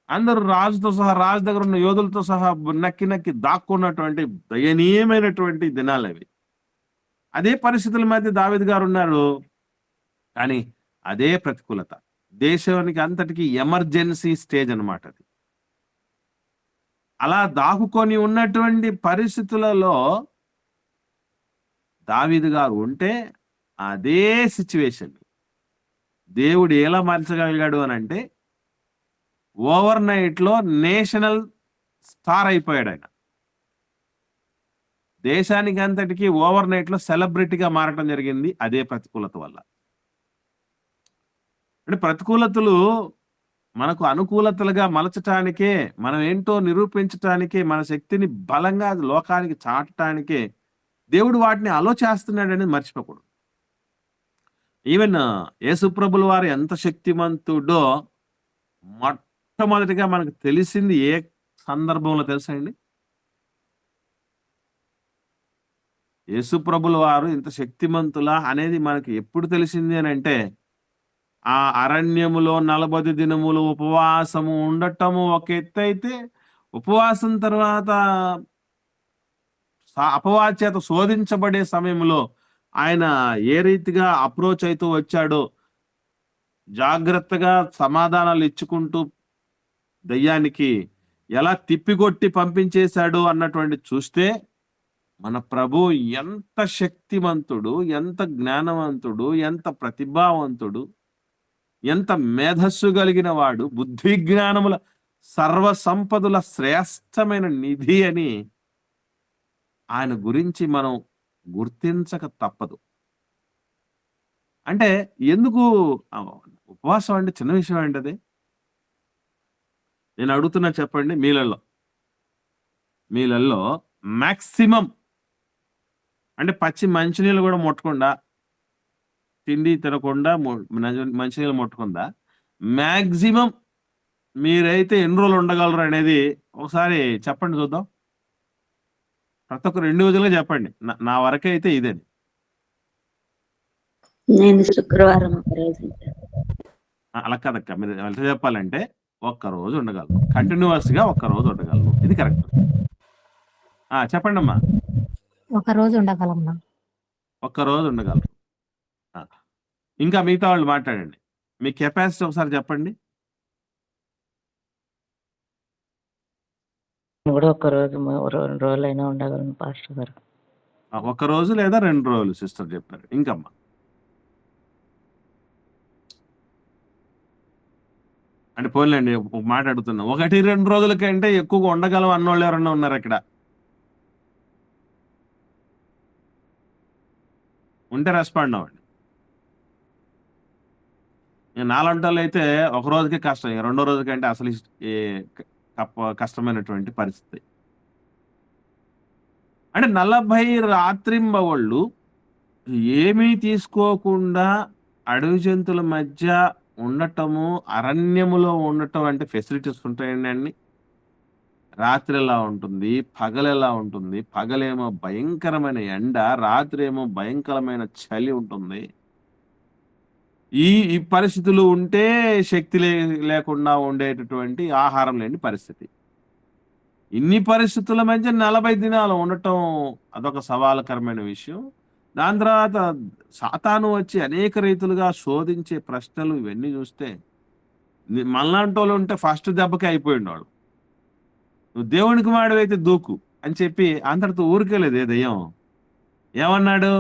అందరూ రాజుతో సహా, రాజు దగ్గర ఉన్న యోధులతో సహా నక్కి నక్కి దాక్కున్నటువంటి దయనీయమైనటువంటి దినాలు అవి. అదే పరిస్థితుల మధ్య దావీదు గారు ఉన్నారు. కానీ అదే ప్రతికూలత దేశానికి అంతటికి ఎమర్జెన్సీ స్టేజ్ అన్నమాట అది. అలా దాక్కుని ఉన్నటువంటి పరిస్థితులలో దావీదు గారు ఉంటే అదే సిచ్యువేషన్ దేవుడు ఎలా మార్చగలిగాడు అని అంటే ఓవర్ నైట్ లో నేషనల్ స్టార్ అయిపోయాడు ఆయన. దేశానికి అంతటికి ఓవర్ నైట్ లో సెలబ్రిటీగా మారటం జరిగింది అదే ప్రతికూలత వల్ల. అంటే ప్రతికూలతలు మనకు అనుకూలతలుగా మలచటానికే, మనం ఏంటో నిరూపించటానికే, మన శక్తిని బలంగా లోకానికి చాటటానికే దేవుడు వాటిని అలో చేస్తున్నాడని మర్చిపోకూడదు. ఈవెన్ యేసుప్రభుల వారు ఎంత శక్తిమంతుడో మొట్టమొదటిగా మనకు తెలిసింది ఏ సందర్భంలో తెలుసా అండి? యేసుప్రభుల వారు ఇంత శక్తిమంతులా అనేది మనకి ఎప్పుడు తెలిసింది అని అంటే ఆ అరణ్యములో 40 దినములు ఉపవాసము ఉండటము ఒక ఎత్తు అయితే, ఉపవాసం తర్వాత అపవాది చేత శోధించబడే సమయంలో ఆయన ఏ రీతిగా అప్రోచ్ అవుతూ వచ్చాడో, జాగ్రత్తగా సమాధానాలు ఇచ్చుకుంటూ దయ్యానికి ఎలా తిప్పికొట్టి పంపించేశాడు అన్నటువంటి చూస్తే మన ప్రభు ఎంత శక్తివంతుడు, ఎంత జ్ఞానవంతుడు, ఎంత ప్రతిభావంతుడు, ఎంత మేధస్సు కలిగిన వాడు, బుద్ధి జ్ఞానముల సర్వ సంపదల శ్రేష్టమైన నిధి అని ఆయన గురించి మనం గుర్తించక తప్పదు. అంటే ఎందుకు ఉపవాసం అంటే చిన్న విషయం అండి అది? నేను అడుగుతున్నా చెప్పండి. మీలల్లో మాక్సిమం అంటే పచ్చి మంచినీళ్ళు కూడా ముట్టకుండా, తిండి తినకుండా, మంచినీళ్ళు ముట్టకుండా మ్యాక్సిమం మీరైతే ఎన్ని రోజులు ఉండగలరు అనేది ఒకసారి చెప్పండి చూద్దాం. ప్రతి ఒక్కరు ఇండివిజువల్గా చెప్పండి. నా వరకే అయితే ఇదేని. నేను శుక్రవారం అలా కదక్క, మీరు ఎంత చెప్పాలంటే ఒక్కరోజు ఉండగలరు, కంటిన్యూస్ గా ఒక్కరోజు ఉండగలరు. ఇది కరెక్ట్. చెప్పండి అమ్మా. ఒక రోజు ఉండగలం. ఒక్కరోజు ఉండగలరు. ఇంకా మిగతా వాళ్ళు మాట్లాడండి. మీ కెపాసిటీ ఒకసారి చెప్పండి. కూడా ఒక రోజు 2 రోజులైనా ఉండగలను పాస్టర్ గారు. ఒక రోజు లేదా 2 రోజులు సిస్టర్ చెప్పారు. ఇంకమ్మా అంటే పోలేండి, ఒక మాట అడుగుతున్నా, 1-2 రోజుల కంటే ఎక్కువగా ఉండగలం అన్నోళ్ళు ఎవరన్నా ఉన్నారు ఇక్కడ? ఉంటే రెస్పాండ్ అవ్వండి. నాలంటోళ్ళు అయితే ఒక రోజుకే కష్టం, ఇక రెండో రోజుకంటే అసలు కష్టమైనటువంటి పరిస్థితి. అంటే 40 రాత్రింబవళ్ళు ఏమీ తీసుకోకుండా అడవి జంతువుల మధ్య ఉండటము, అరణ్యములో ఉండటం అంటే ఫెసిలిటీస్ ఉంటాయండి అన్ని. రాత్రి ఎలా ఉంటుంది, పగలెలా ఉంటుంది. పగలేమో భయంకరమైన ఎండ, రాత్రి ఏమో భయంకరమైన చలి ఉంటుంది. ఈ ఈ పరిస్థితులు ఉంటే శక్తి లేకుండా ఉండేటటువంటి ఆహారం లేని పరిస్థితి. ఇన్ని పరిస్థితుల మధ్య 40 దినాలు ఉండటం అదొక సవాలుకరమైన విషయం. దాని తర్వాత సాతాను వచ్చి అనేక రీతులుగా శోధించే ప్రశ్నలు ఇవన్నీ చూస్తే మనలాంటోళ్ళు ఉంటే ఫస్ట్ దెబ్బకి అయిపోయిండేవాళ్ళు. నువ్వు దేవుని కుమారుడివైతే దూకు అని చెప్పి అంతటితో ఊరికేలేదు ఏ దెయ్యం. ఏమన్నాడు?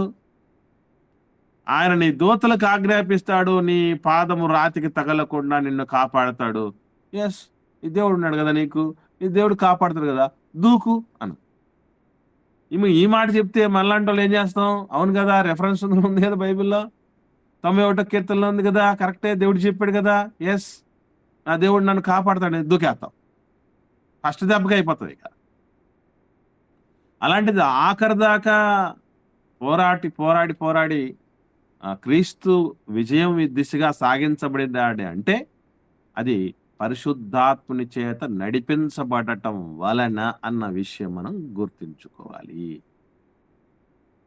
ఆయన నీ దూతలకు ఆజ్ఞాపిస్తాడు, నీ పాదము రాతికి తగలకుండా నిన్ను కాపాడతాడు. ఎస్, ఈ దేవుడు ఉన్నాడు కదా నీకు, ఈ దేవుడు కాపాడుతాడు కదా, దూకు అను. ఈ మాట చెప్తే మనలాంటి వాళ్ళు ఏం చేస్తాం? అవును కదా, రెఫరెన్స్ ఉంది కదా బైబిల్లో, 91వ కీర్తనలో ఉంది కదా, కరెక్టే, దేవుడు చెప్పాడు కదా, ఎస్ నా దేవుడు నన్ను కాపాడుతాడు, దూకేస్తాం. ఫస్ట్ దెబ్బకి అయిపోతుంది ఇక. అలాంటిది ఆఖరి దాకా పోరాడి క్రీస్తు విజయం దిశగా సాగించబడింది అంటే అది పరిశుద్ధాత్ముని చేత నడిపించబడటం వలన అన్న విషయం మనం గుర్తుంచుకోవాలి.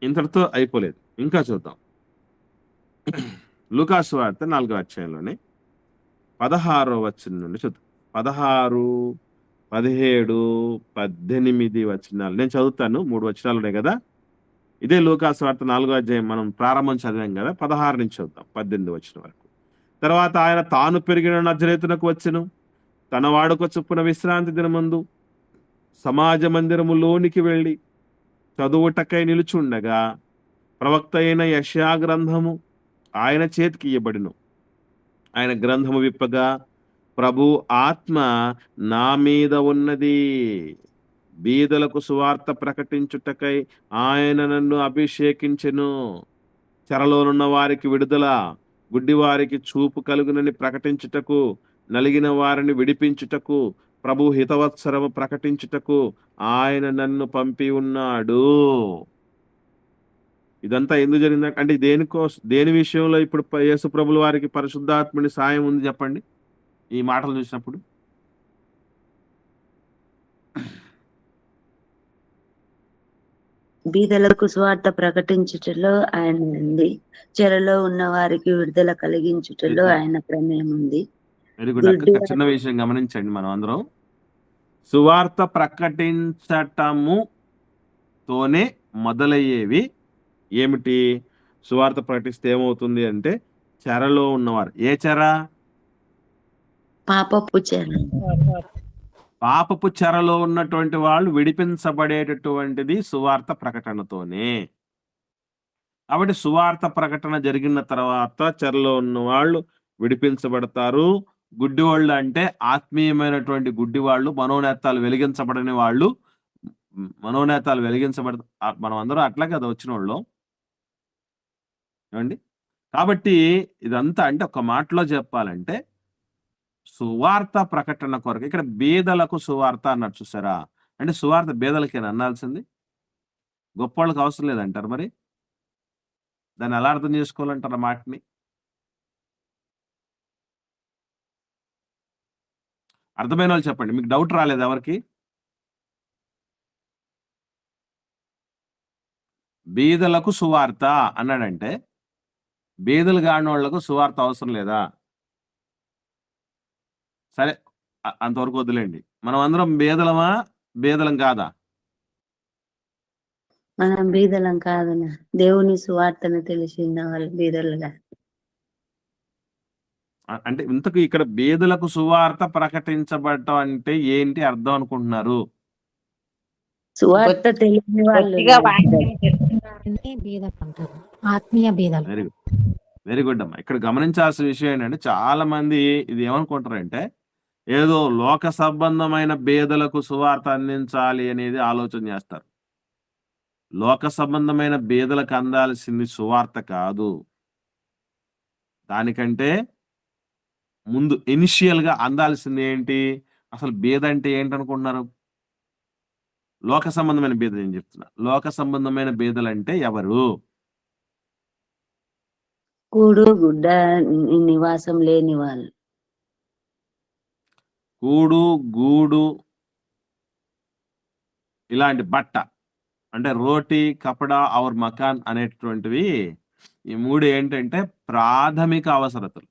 ఇంతటితో అయిపోలేదు, ఇంకా చూద్దాం. లూకాసు వార్త 4వ అధ్యాయంలోనే 16వ వచనం నుండి చూద్దాం. 16, 17, 18 వచనాలు నేను చదువుతాను. 3 వచనాలు ఉన్నాయి కదా. ఇదే లూకాసు వార్త 4వ అధ్యాయం మనం ప్రారంభం చదివాం కదా. 16 నుంచి చూద్దాం 18 వచనం వరకు. తర్వాత ఆయన తాను పెరిగిన నజరేతునకు వచ్చెను. తన వాడుక చొప్పున విశ్రాంతి దినమందు సమాజ మందిరములోనికి వెళ్ళి చదువుటకై నిలుచుండగా ప్రవక్త అయిన యెషయా గ్రంథము ఆయన చేతికి ఇయ్యబడిను. ఆయన గ్రంథము విప్పగా ప్రభు ఆత్మ నా మీద ఉన్నది, బీదలకు సువార్త ప్రకటించుటకై ఆయన నన్ను అభిషేకించెను. చెరలోనున్న వారికి విడుదల, గుడ్డి వారికి చూపు కలుగునని ప్రకటించుటకు, నలిగిన వారిని విడిపించుటకు, ప్రభు హితవత్సరము ప్రకటించుటకు ఆయన నన్ను పంపి ఉన్నాడు. ఇదంతా ఎందుకు జరిగిందంటే, అంటే దేని విషయంలో ఇప్పుడు యేసు ప్రభుల వారికి పరిశుద్ధాత్ముని సాయం ఉంది చెప్పండి ఈ మాటలు చూసినప్పుడు? బీదలకు స్వార్థ ప్రకటించుటలో ఆయన ఉంది, చెరలో ఉన్న వారికి విడుదల కలిగించుటలో ఆయన ప్రమేయం ఉంది. వెరీ గుడ్ అక్క. చిన్న విషయం గమనించండి, మనం అందరం సువార్త ప్రకటించటముతోనే మొదలయ్యేవి ఏమిటి? సువార్త ప్రకటిస్తే ఏమవుతుంది అంటే చెరలో ఉన్నవారు, ఏ చెర? పాపపు చెర. పాపపు చెరలో ఉన్నటువంటి వాళ్ళు విడిపించబడేటటువంటిది సువార్త ప్రకటనతోనే. కాబట్టి సువార్త ప్రకటన జరిగిన తర్వాత చెరలో ఉన్న వాళ్ళు విడిపించబడతారు. గుడ్డి వాళ్ళు అంటే ఆత్మీయమైనటువంటి గుడ్డి వాళ్ళు, మనోనేతాలు వెలిగించబడని వాళ్ళు, మనోనేతాలు వెలిగించబడతారు. మనం అందరం అట్లా కదా వచ్చిన వాళ్ళు ఏమండి? కాబట్టి ఇదంతా అంటే ఒక మాటలో చెప్పాలంటే సువార్త ప్రకటన కొరకు. ఇక్కడ బీదలకు సువార్త అన్నట్టు చూసారా? అంటే సువార్త బీదలకేనా అనాల్సింది? గొప్ప వాళ్ళకి అవసరం లేదంటారు. మరి దాన్ని ఎలా అర్థం చేసుకోవాలంటారు ఆ మాటని? అర్థమైన వాళ్ళు చెప్పండి, మీకు డౌట్ రాలేదు ఎవరికి? బీదలకు సువార్త అన్నాడంటే బీదలు కాని వాళ్లకు సువార్త అవసరం లేదా? సరే, అంతవరకు వదిలేండి. మనం అందరం బీదలమా, బీదలం కాదా? మనం బీదలం కాదనా, దేవుని సువార్తను తెలిసిన వాళ్ళు బీదలుగా. అంటే ఇంతకు ఇక్కడ బీదలకు సువార్త ప్రకటించబడటం అంటే ఏంటి అర్థం అనుకుంటున్నారు? సువార్త తెలియని వాళ్ళు ఆత్మీయ బీదలు. వెరీ గుడ్, వెరీ గుడ్ అమ్మా. ఇక్కడ గమనించాల్సిన విషయం ఏంటంటే చాలా మంది ఇది ఏమనుకుంటారంటే ఏదో లోక సంబంధమైన బీదలకు సువార్త అందించాలి అనేది ఆలోచన చేస్తారు. లోక సంబంధమైన బీదలకు అందాల్సింది సువార్త కాదు. దానికంటే ముందు ఇనిషియల్గా అందాల్సింది ఏంటి? అసలు బేద అంటే ఏంటనుకుంటున్నారు? లోక సంబంధమైన బేదలు నేను చెప్తున్నా. లోక సంబంధమైన బేదలంటే ఎవరు? కూడు గుడ్డ నివాసం లేని వాళ్ళు. కూడు, గూడు, ఇలాంటి బట్ట అంటే రోటీ, కపడా ఔర్ మకాన్ అనేటువంటివి ఈ 3 ఏంటంటే ప్రాథమిక అవసరతలు.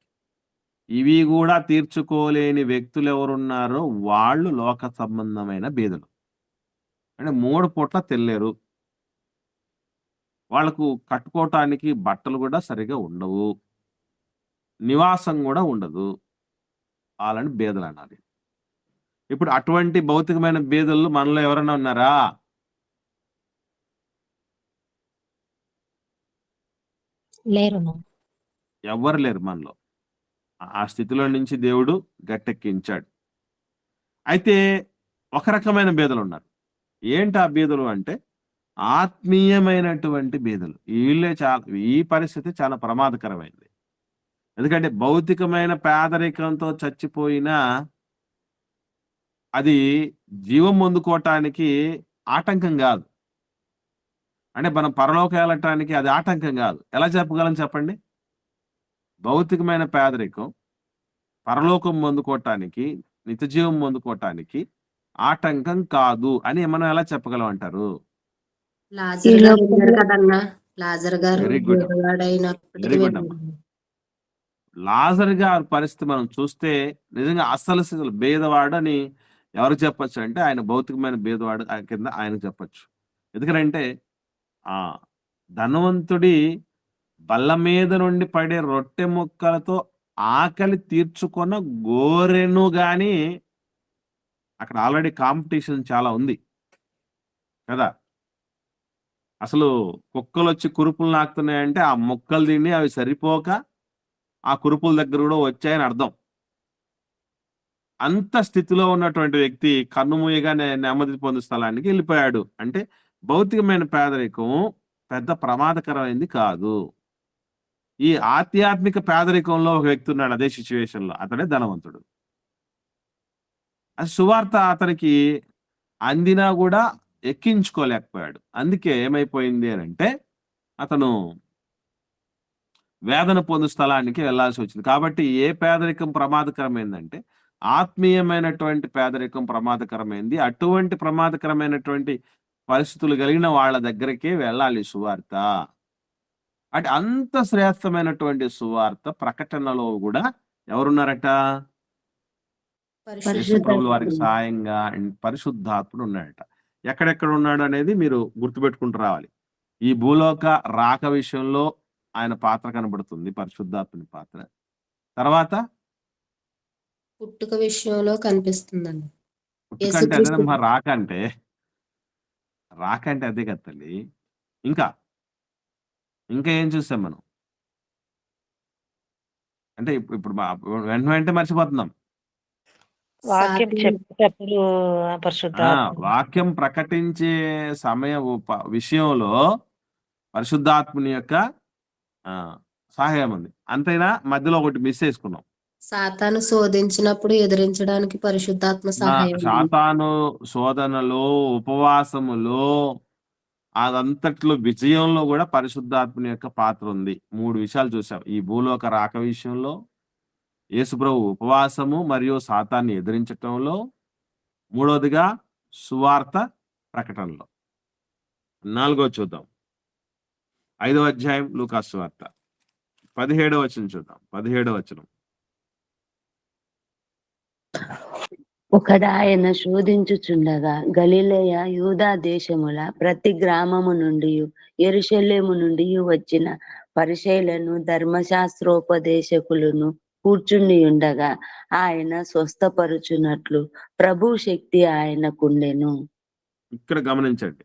ఇవి గూడా తీర్చుకోలేని వ్యక్తులు ఎవరున్నారో వాళ్ళు లోక సంబంధమైన బీదలు. అంటే 3 పూట్ల తినలేరు. వాళ్ళకు కట్టుకోవటానికి బట్టలు గూడా సరిగ్గా ఉండవు. నివాసం గూడా ఉండదు. ఆళ్ళని బీదలనాలి. ఇప్పుడు అటువంటి భౌతికమైన బీదలు మనలో ఎవరైనా ఉన్నారా? లేరు. ఎవ్వరు లేరు మనలో. ఆ స్థితిలో నుంచి దేవుడు గట్టెక్కించాడు. అయితే ఒక రకమైన బీదలున్నారు. ఏంటి ఆ బీదలు అంటే ఆత్మీయమైనటువంటి బీదలు. ఈ పరిస్థితి చాలా ప్రమాదకరమైంది. ఎందుకంటే భౌతికమైన పేదరికంతో చచ్చిపోయినా అది జీవం పొందుకోవటానికి ఆటంకం గాదు. అంటే మనం పరలోకం వెళ్ళటానికి అది ఆటంకం గాదు. ఎలా చెప్పగలం చెప్పండి? భౌతికమైన పేదరికం పరలోకం పొందుకోవటానికి, నిత్యజీవం పొందుకోవటానికి ఆటంకం కాదు అని మనం ఎలా చెప్పగలం అంటారు? లాజర్ గారు ఉన్నారు కదన్నా, లాజర్ గారు వెరీ గుడ్. బీదవాడైనప్పటికీ వెరీ గుడ్ అమ్మా. లాజర్ గారి పరిస్థితి మనం చూస్తే నిజంగా అసలు బీదవాడు అని ఎవరు చెప్పొచ్చు అంటే ఆయన భౌతికమైన బీదవాడు కింద ఆయనకు చెప్పొచ్చు. ఎందుకంటే ఆ ధనవంతుడి బల్ల మీద నుండి పడే రొట్టె ముక్కలతో ఆకలి తీర్చుకున్న గోరెను గాని అక్కడ ఆల్రెడీ కాంపిటీషన్ చాలా ఉంది కదా. అసలు కుక్కలు వచ్చి కురుపులు నాకుతున్నాయంటే ఆ ముక్కలు తిని అవి సరిపోక ఆ కురుపుల దగ్గర కూడా వచ్చాయని అర్థం. అంత స్థితిలో ఉన్నటువంటి వ్యక్తి కన్నుమూయగా నెమ్మది పొందు స్థలానికి వెళ్ళిపోయాడు. అంటే భౌతికమైన పేదరికం పెద్ద ప్రమాదకరమైంది కాదు. ఈ ఆధ్యాత్మిక పేదరికంలో ఒక వ్యక్తి ఉన్నాడు అదే సిచ్యువేషన్ లో, అతడే ధనవంతుడు. అది సువార్త అతనికి అందినా కూడా ఎక్కించుకోలేకపోయాడు. అందుకే ఏమైపోయింది అని అంటే అతను వేదన పొందు స్థలానికి వెళ్లాల్సి వచ్చింది. కాబట్టి ఏ పేదరికం ప్రమాదకరమైందంటే ఆత్మీయమైనటువంటి పేదరికం ప్రమాదకరమైంది. అటువంటి ప్రమాదకరమైనటువంటి పరిస్థితులు కలిగిన వాళ్ళ దగ్గరికే వెళ్ళాలి సువార్త. అంటే అంత శ్రేష్టమైనటువంటి సువార్త ప్రకటనలో కూడా ఎవరున్నారట? యేసు ప్రభుల వారికి సహాయంగా పరిశుద్ధాత్ముడు ఉన్నాడట. ఎక్కడెక్కడ ఉన్నాడు అనేది మీరు గుర్తుపెట్టుకుంటూ రావాలి. ఈ భూలోక రాక విషయంలో ఆయన పాత్ర కనబడుతుంది, పరిశుద్ధాత్ముని పాత్ర. తర్వాత పుట్టుక విషయంలో కనిపిస్తుందండి. పుట్టుకంటే అదేనమ్మా, రాకంటే అదే కదా తల్లి. ఇంకా ఏం చూసాం మనం అంటే ఇప్పుడు వెంటనే మర్చిపోతున్నాం. వాక్యం చెప్పేటప్పుడు వాక్యం ప్రకటించే సమయం విషయంలో పరిశుద్ధాత్ముని యొక్క సహాయం ఉంది. అంతైనా మధ్యలో ఒకటి మిస్ చేసుకున్నాం. సాతాను శోధించినప్పుడు ఎదిరించడానికి పరిశుద్ధాత్మ సహాయం. సాతాను శోధనలో, ఉపవాసములో, అదంతట్లో విజయంలో కూడా పరిశుద్ధాత్ముని యొక్క పాత్ర ఉంది. 3 విషయాలు చూసాం. ఈ భూలోక రాక విషయంలో, యేసుప్రభు ఉపవాసము మరియు సాతాన్ని ఎదిరించటంలో, మూడవదిగా సువార్త ప్రకటనలో. 4వ చూద్దాం. 5వ అధ్యాయం లూకా సువార్త 17వ వచనం చూద్దాం. 17వ వచనం. ఒకడాయన శోధించుచుండగా గలిలయ యూదా దేశముల ప్రతి గ్రామము నుండి యెరూషలేము నుండి వచ్చిన పరిసయ్యులను ధర్మశాస్త్రోపదేశకులను కూర్చుని ఉండగా ఆయన స్వస్థపరుచున్నట్లు ప్రభు శక్తి ఆయనకుండెను. ఇక్కడ గమనించండి,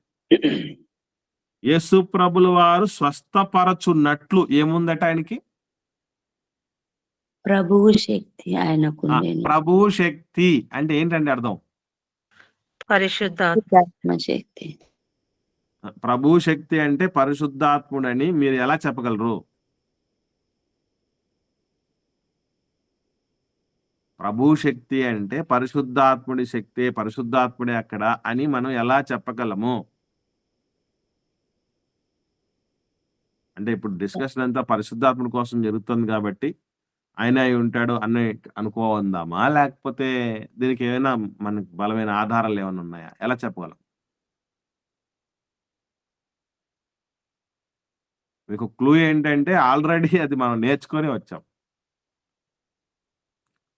యేసు ప్రభుల వారు స్వస్థపరచున్నట్లు ఏముందట ఆయనకి? ప్రభువు శక్తి ఆయనకుండెను. ప్రభువు శక్తి అంటే ఏంటంటే అర్థం? పరిశుద్ధాత్మ శక్తి. ప్రభువు శక్తి అంటే పరిశుద్ధాత్ముడని మీరు ఎలా చెప్పగలరు? ప్రభు శక్తి అంటే పరిశుద్ధాత్ముడి శక్తి, పరిశుద్ధాత్ముడే అక్కడ అని మనం ఎలా చెప్పగలము? అంటే ఇప్పుడు డిస్కషన్ అంతా పరిశుద్ధాత్ముడి కోసం జరుగుతుంది కాబట్టి ఆయన అయి ఉంటాడు అని అనుకోవందామా, లేకపోతే దీనికి ఏమైనా మనకి బలమైన ఆధారాలు ఏమైనా ఉన్నాయా? ఎలా చెప్పగలం? మీకు క్లూ ఏంటంటే ఆల్రెడీ అది మనం నేర్చుకొని వచ్చాం.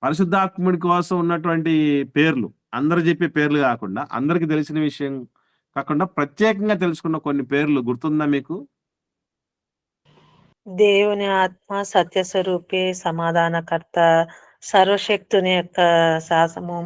పరిశుద్ధాత్ముడి కోసం ఉన్నటువంటి పేర్లు, అందరు చెప్పే పేర్లు కాకుండా, అందరికి తెలిసిన విషయం కాకుండా ప్రత్యేకంగా తెలుసుకున్న కొన్ని పేర్లు గుర్తుందా మీకు? దేవుని ఆత్మ, సత్యస్వరూపి, సమాధానకర్త, సర్వశక్తుని యొక్క శాసము,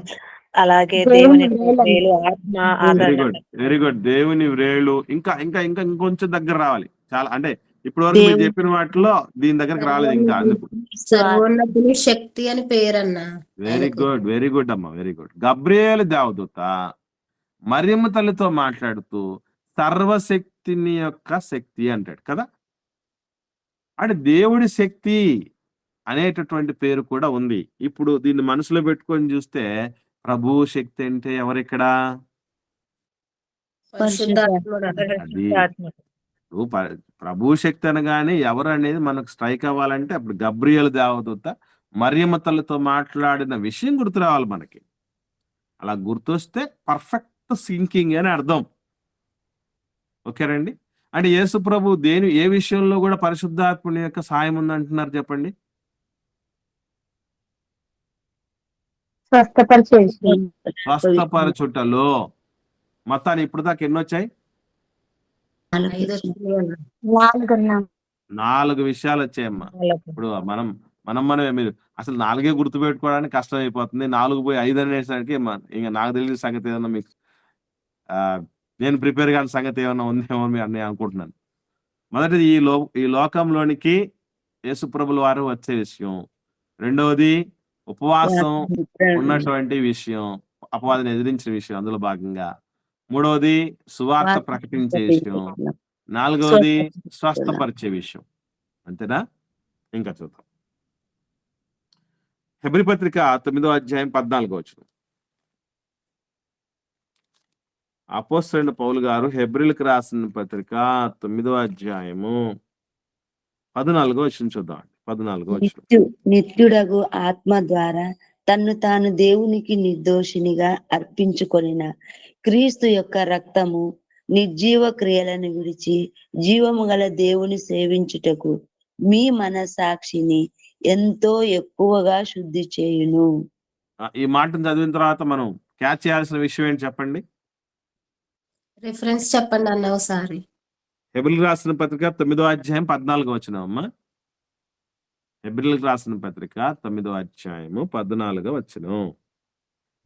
అలాగే దేవుని వేలు, ఆత్మ, వెరీ ఆదరణ. Good, very good. దేవుని వ్రేళ్ళు. ఇంకా ఇంకా ఇంకా ఇంకొంచెం దగ్గర రావాలి. చాలా అంటే ఇప్పటి వరకు మీరు చెప్పిన వాటిలో దీని దగ్గరకు రాలేదు ఇంకా. అందుకు సర్వోన్నతుని శక్తి అని పేరన్నా. వెరీ గుడ్, వెరీ గుడ్ అమ్మా, వెరీ గుడ్. గబ్రియేలు దేవదూత మరియమ్మ తల్లితో మాట్లాడుతూ సర్వశక్తిని యొక్క శక్తి అంటాడు కదా. అంటే దేవుడి శక్తి అనేటటువంటి పేరు కూడా ఉంది. ఇప్పుడు దీన్ని మనసులో పెట్టుకొని చూస్తే ప్రభు శక్తి అంటే ఎవరిక్కడ? పరిశుద్ధాత్ముడు. అది ఇప్పుడు ప్రభు శక్తి అనగానే ఎవరు అనేది మనకు స్ట్రైక్ అవ్వాలంటే అప్పుడు గబ్రియేలు దేవదూత మరియమ్మ తల్లితో మాట్లాడిన విషయం గుర్తు రావాలి మనకి. అలా గుర్తొస్తే పర్ఫెక్ట్ సింకింగ్ అని అర్థం. ఓకేనండి. అంటే యేసు ప్రభు ఏ విషయంలో కూడా పరిశుద్ధాత్ముని యొక్క సాయం ఉందంటున్నారు చెప్పండి? స్వస్థపరచుటలో. మొత్తాన్ని ఇప్పుడు దాకా ఎన్ని వచ్చాయి? 4 విషయాలు వచ్చాయమ్మా. ఇప్పుడు మనమే మీరు అసలు 4 గుర్తుపెట్టుకోవడానికి కష్టం అయిపోతుంది. 4 పోయి 5 అనేసరికి ఇంకా నాకు తెలియని సంగతి ఏదన్నా మీకు నేను ప్రిపేర్ కాని సంగతి ఏమన్నా ఉందేమో అని అనుకుంటున్నాను. మొదటిది ఈ లోకంలోనికి యేసుప్రభుల వారు వచ్చే విషయం. రెండవది ఉపవాసం ఉన్నటువంటి విషయం, అపవాదిని ఎదిరించిన విషయం అందులో భాగంగా. మూడవది సువార్త ప్రకటించే విషయం. నాలుగవది స్వస్థపరిచే విషయం. అంతేనా? ఇంకా చూద్దాం. హెబ్రీ పత్రిక 9వ అధ్యాయం 14వ వచనం. అపోస్తలుడైన పౌలు గారు హెబ్రీలకు రాసిన పత్రిక 9వ అధ్యాయము 14వ వచనం చూద్దాం. 14వ వచనం. నిత్యుడగు ఆత్మ ద్వారా తన్ను తాను దేవునికి నిర్దోషినిగా అర్పించుకొనిన క్రీస్తు యొక్క రక్తము నిర్జీవ క్రియలను విడిచి జీవము గల దేవుని సేవించుటకు మీ మనసాక్షిని ఎంతో ఎక్కువగా శుద్ధి చేయును. ఈ మాటను చదివిన తర్వాత మనం క్యాచ్ చేయాల్సిన విషయం ఏంటి చెప్పండి? రిఫరెన్స్ చెప్పండి అన్న ఒకసారి. హెబ్రీలకు రాసిన పత్రిక 9వ అధ్యాయం 14వ వచనం అమ్మా. హెబ్రీలకు రాసిన పత్రిక 9వ అధ్యాయము 14వ వచనం.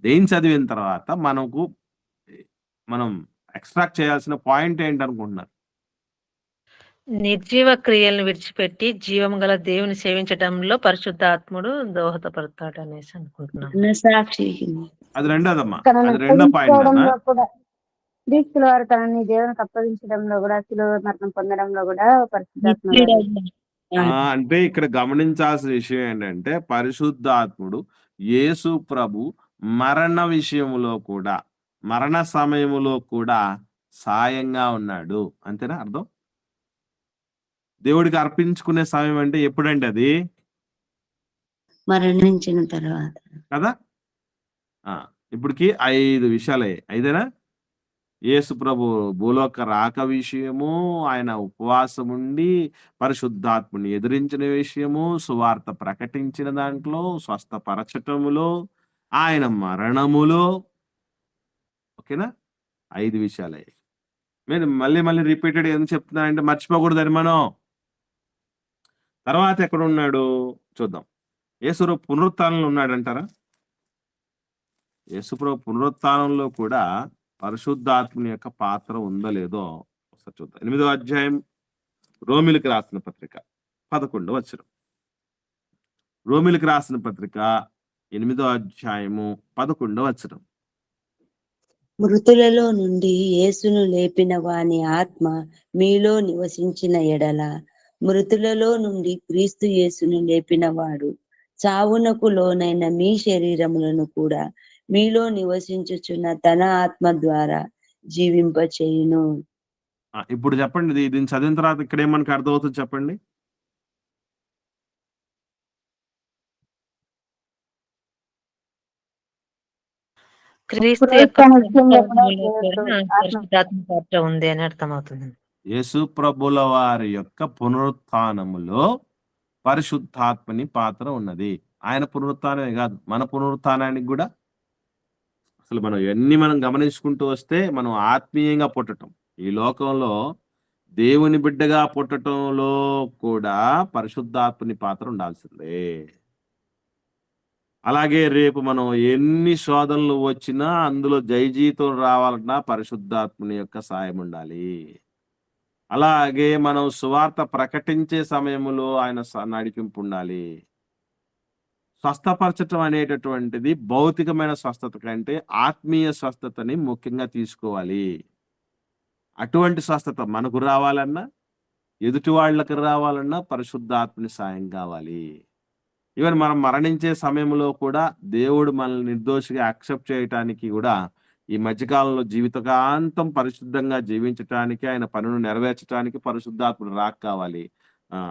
దేని చదివిన తర్వాత మనం ఎక్స్ట్రాక్ట్ చేయాల్సిన పాయింట్ ఏంటి అనుకుంటున్నారు? నిర్జీవ క్రియలను విడిచిపెట్టి జీవము గల దేవుని సేవించడంలో పరిశుద్ధాత్ముడు దోహదపడతాడు అనేసి అనుకుంటున్నాను. సాక్షి అది రెండోదమ్మా, అది రెండో పాయింట్ అన్నా. క్రీస్తుల వారు తనని దేవునికి అప్పగించడంలో కూడా, శిలువ మరణం పొందడంలో కూడా పరిశుద్ధాత్మ అంటే ఇక్కడ గమనించాల్సిన విషయం ఏంటంటే పరిశుద్ధాత్ముడు యేసు ప్రభు మరణ విషయములో కూడా, మరణ సమయములో కూడా సాయంగా ఉన్నాడు. అంతేనా అర్థం? దేవుడికి అర్పించుకునే సమయం అంటే ఎప్పుడంటే అది మరణించిన తర్వాత కదా. ఇప్పటికి 5 విషయాలు అయ్యాయి. 5ఏనా? యేసు ప్రభు భూలోక రాక విషయము, ఆయన ఉపవాసం ఉండి పరిశుద్ధాత్ముని ఎదిరించిన విషయము, సువార్త ప్రకటించిన దాంట్లో, స్వస్థపరచటములో, ఆయన మరణములో. ఓకేనా? 5 విషయాలు అయ్యాయి. మీరు మళ్ళీ రిపీటెడ్ ఎందుకు చెప్తున్నానంటే మర్చిపోకూడదని మనం. తర్వాత ఎక్కడ ఉన్నాడు చూద్దాం. యేసు పునరుత్థానంలో ఉన్నాడంటారా? యేసు ప్రభు పునరుత్థానంలో కూడా పరిశుద్ధాత్మని యొక్క పాత్ర ఉందో లేదో ఒకసారి చూద్దాం. 8వ అధ్యాయం రోమిలకు రాసిన పత్రిక 11వ వచనం. రోమిలకు రాసిన పత్రిక 8వ అధ్యాయము 11వ వచనం. మృతులలో నుండి యేసును లేపిన వాని ఆత్మ మీలో నివసించిన ఎడల మృతులలో నుండి క్రీస్తు యేసును లేపిన వాడు చావునకు లోనైన మీ శరీరములను కూడా మీలో నివసించుచున్న తన ఆత్మ ద్వారా జీవింపచేయును. ఇప్పుడు చెప్పండి, దీన్ని చదివిన తర్వాత ఇక్కడ ఏమనకి అర్థమవుతుంది చెప్పండి. క్రీస్తు యొక్క పునరుత్థానంలో కూడా పునరుత్థానంలో దేవుడు కూడా ఆత్మ పరిశుద్ధాత్మ పాత్ర ఉంది అని అర్థమవుతుంది. యేసు ప్రభుల వారి యొక్క పునరుత్థానములో పరిశుద్ధాత్మని పాత్ర ఉన్నది. ఆయన పునరుత్థానమే కాదు, మన పునరుత్థానానికి కూడా అసలు మనం గమనించుకుంటూ వస్తే మనం ఆత్మీయంగా పుట్టటం, ఈ లోకంలో దేవుని బిడ్డగా పుట్టటంలో కూడా పరిశుద్ధాత్మని పాత్ర ఉండాల్సిందే. అలాగే రేపు మనం ఎన్ని శోధనలు వచ్చినా అందులో జయజీతం రావాలన్నా పరిశుద్ధాత్మని యొక్క సాయం ఉండాలి. అలాగే మనం సువార్త ప్రకటించే సమయంలో ఆయన నడిపింపు ఉండాలి. స్వస్థపరచటం అనేటటువంటిది భౌతికమైన స్వస్థత కంటే ఆత్మీయ స్వస్థతని ముఖ్యంగా తీసుకోవాలి. అటువంటి స్వస్థత మనకు రావాలన్నా, ఎదుటి వాళ్ళకి రావాలన్నా పరిశుద్ధాత్మని సాయం కావాలి. ఈవెన్ మనం మరణించే సమయంలో కూడా దేవుడు మనల్ని నిర్దోషిగా యాక్సెప్ట్ చేయటానికి కూడా ఈ మధ్యకాలంలో జీవితకాంతం పరిశుద్ధంగా జీవించటానికి, ఆయన పనులు నెరవేర్చడానికి పరిశుద్ధాత్ముడు రాక కావాలి,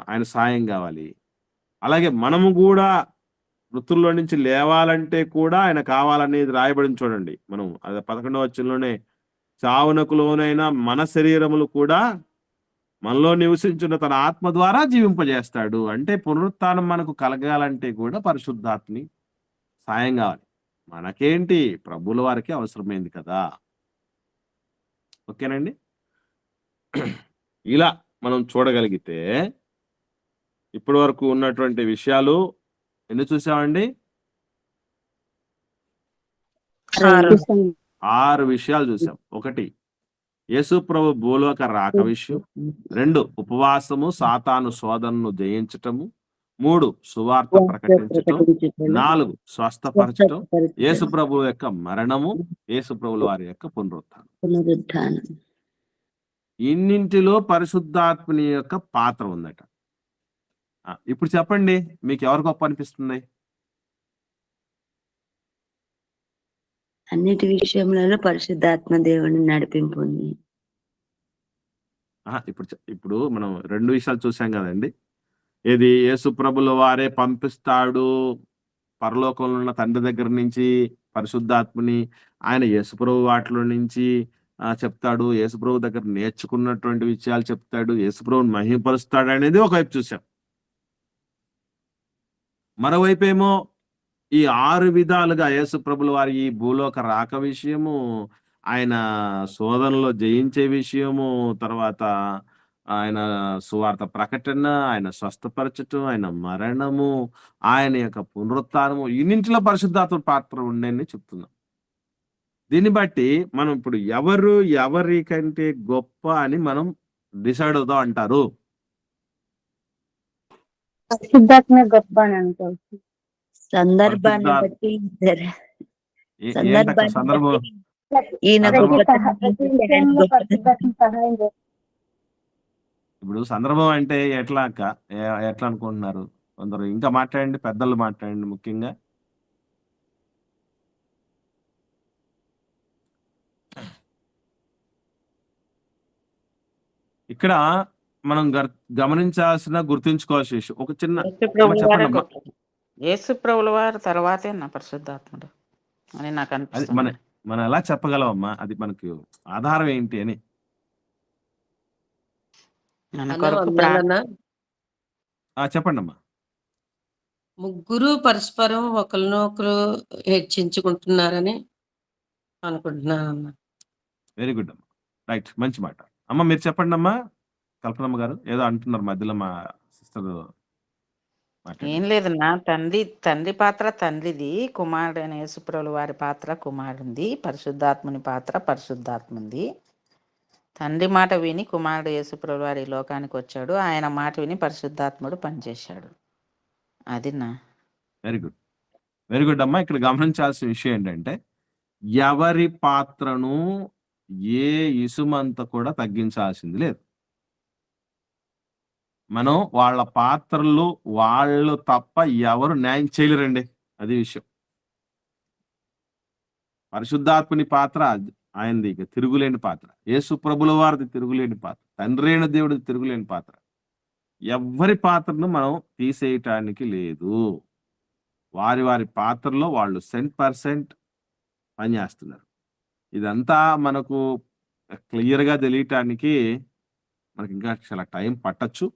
ఆయన సాయం కావాలి. అలాగే మనము కూడా మృతుల్లో నుంచి లేవాలంటే కూడా ఆయన కావాలనేది రాయబడిన చూడండి. మనం అది 11వ వచనంలోనే, చావునకు లోనైన మన శరీరములు కూడా మనలో నివసించున్న తన ఆత్మ ద్వారా జీవింపజేస్తాడు. అంటే పునరుత్థానం మనకు కలగాలంటే కూడా పరిశుద్ధాత్మని సాయం కావాలి. మనకేంటి, ప్రభువుల వారికి అవసరమైంది కదా. ఓకేనండి. ఇలా మనం చూడగలిగితే ఇప్పటి వరకు ఉన్నటువంటి విషయాలు ఎన్ని చూసామండి? 6 విషయాలు చూసాం. 1, యేసు ప్రభు భూలోక రాక విషయం. 2, ఉపవాసము, సాతాను శోధనను జయించటము. 3, సువార్త ప్రకటించటం. 4, స్వస్థపరచటం. యేసు ప్రభు యొక్క మరణము, యేసు ప్రభుల వారి యొక్క పునరుత్థానం. ఇన్నింటిలో పరిశుద్ధాత్మని యొక్క పాత్ర ఉందట. ఇప్పుడు చెప్పండి, మీకు ఎవరు గొప్ప అనిపిస్తుంది? అన్నిటి విషయంలో పరిశుద్ధాత్మ దేవుని నడిపింపు ఉంది. ఇప్పుడు మనం 2 విషయాలు చూసాం కదండి. ఏది, యేసు ప్రభుల వారే పంపిస్తాడు పరలోకంలో ఉన్న తండ్రి దగ్గర నుంచి పరిశుద్ధాత్మని, ఆయన యేసు ప్రభు వాటిలో నుంచి చెప్తాడు, యేసు ప్రభు దగ్గర నేర్చుకున్నటువంటి విషయాలు చెప్తాడు, యేసు ప్రభుని మహిమపరుస్తాడు అనేది ఒకవైపు చూసాం. మరోవైపు ఏమో ఈ 6 విధాలుగా యేసు ప్రభుల వారి ఈ భూలోక రాక విషయము, ఆయన శోధనలో జయించే విషయము, తర్వాత ఆయన సువార్త ప్రకటన, ఆయన స్వస్థపరచటం, ఆయన మరణము, ఆయన యొక్క పునరుత్థానము, ఇన్నింటిలో పరిశుద్ధాత్మ పాత్ర ఉండని చెప్తున్నాం. దీన్ని బట్టి మనం ఇప్పుడు ఎవరికంటే గొప్ప అని మనం డిసైడ్ అవుతాం అంటారు? పరిశుద్ధాత్మ గొప్ప అని అనుకోవచ్చు. సందర్భాన్ని బట్టి సందర్భం ఈయన ప్రతి విషయంలో పరిశుద్ధాత్మ సహాయం చేస్తుంది. ఇప్పుడు సందర్భం అంటే ఎట్లా అనుకుంటున్నారు? కొందరు ఇంకా మాట్లాడండి, పెద్దలు మాట్లాడండి. ముఖ్యంగా ఇక్కడ మనం గమనించాల్సిన, గుర్తుంచుకోవాల్సిన విషయం ఒక చిన్న యేసు ప్రభుల వారి తర్వాతే నా పరిశుద్ధాత్ముడు అని నాకు అనిపిస్తుంది. మనం ఎలా చెప్పగలమమ్మా? అది మనకి ఆధారం ఏంటి అని. చెప్పండి అమ్మా. ముగ్గురు పరస్పరం ఒకరినొకరు హెచ్చించుకుంటున్నారని అనుకుంటున్నాను అన్న. వెరీ గుడ్ అమ్మా, రైట్, మంచి మాట. అమ్మ మీరు చెప్పండి అమ్మా. కల్పనమ్మ గారు ఏదో అంటున్నారు మధ్యలో, మా సిస్టర్. ఏం లేదన్నా, తండ్రి పాత్ర తండ్రిది, కుమారుడు అయిన యేసుప్రభుల వారి పాత్ర కుమారుంది, పరిశుద్ధాత్ముని పాత్ర పరిశుద్ధాత్ముంది. తండ్రి మాట విని కుమారుడు యేసుప్రభుల వారి లోకానికి వచ్చాడు, ఆయన మాట విని పరిశుద్ధాత్ముడు పనిచేశాడు. అది నా. వెరీ గుడ్, వెరీ గుడ్ అమ్మా. ఇక్కడ గమనించాల్సిన విషయం ఏంటంటే, ఎవరి పాత్రను ఏ ఇసుమంత కూడా తగ్గించాల్సింది లేదు. మనం వాళ్ళ పాత్రలు వాళ్ళు తప్ప ఎవరు న్యాయం చేయలేరండి. అది విషయం. పరిశుద్ధాత్ముని పాత్ర ఆయనది ఇక తిరుగులేని పాత్ర. యేసు ప్రభుల వారిది తిరుగులేని పాత్ర. తండ్రి అయిన దేవుడిది తిరుగులేని పాత్ర. ఎవ్వరి పాత్రను మనం తీసేయటానికి లేదు. వారి వారి పాత్రలో వాళ్ళు 100% పనిచేస్తున్నారు. ఇదంతా మనకు క్లియర్‌గా తెలియటానికి మనకి ఇంకా చాలా టైం పట్టొచ్చు.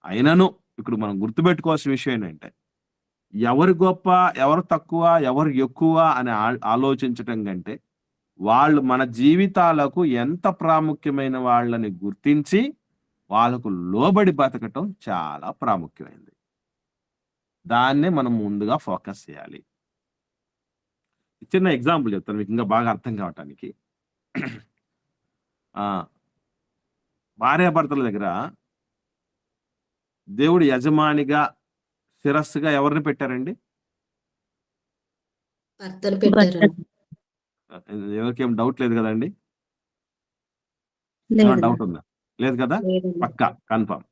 అయినను ఇప్పుడు మనం గుర్తుపెట్టుకోవాల్సిన విషయం ఏంటంటే, ఎవరు గొప్ప, ఎవరు తక్కువ, ఎవరు ఎక్కువ అని ఆలోచించటం కంటే, వాళ్ళు మన జీవితాలకు ఎంత ప్రాముఖ్యమైన వాళ్ళని గుర్తించి, వాళ్ళకు లోబడి బతకటం చాలా ప్రాముఖ్యమైనది. దాన్నే మనం ముందుగా ఫోకస్ చేయాలి. చిన్న ఎగ్జాంపుల్ చెప్తాను మీకు ఇంకా బాగా అర్థం కావటానికి. భార్యాభర్తల దగ్గర దేవుడు యజమానిగా శిరస్సుగా ఎవరిని పెట్టారండి? భర్తను పెట్టారు. ఎవరికేం డౌట్ లేదు కదండి? లేదు డౌట్ ఉందా? లేదు కదా? లేదండి. పక్కా కన్ఫర్మ్.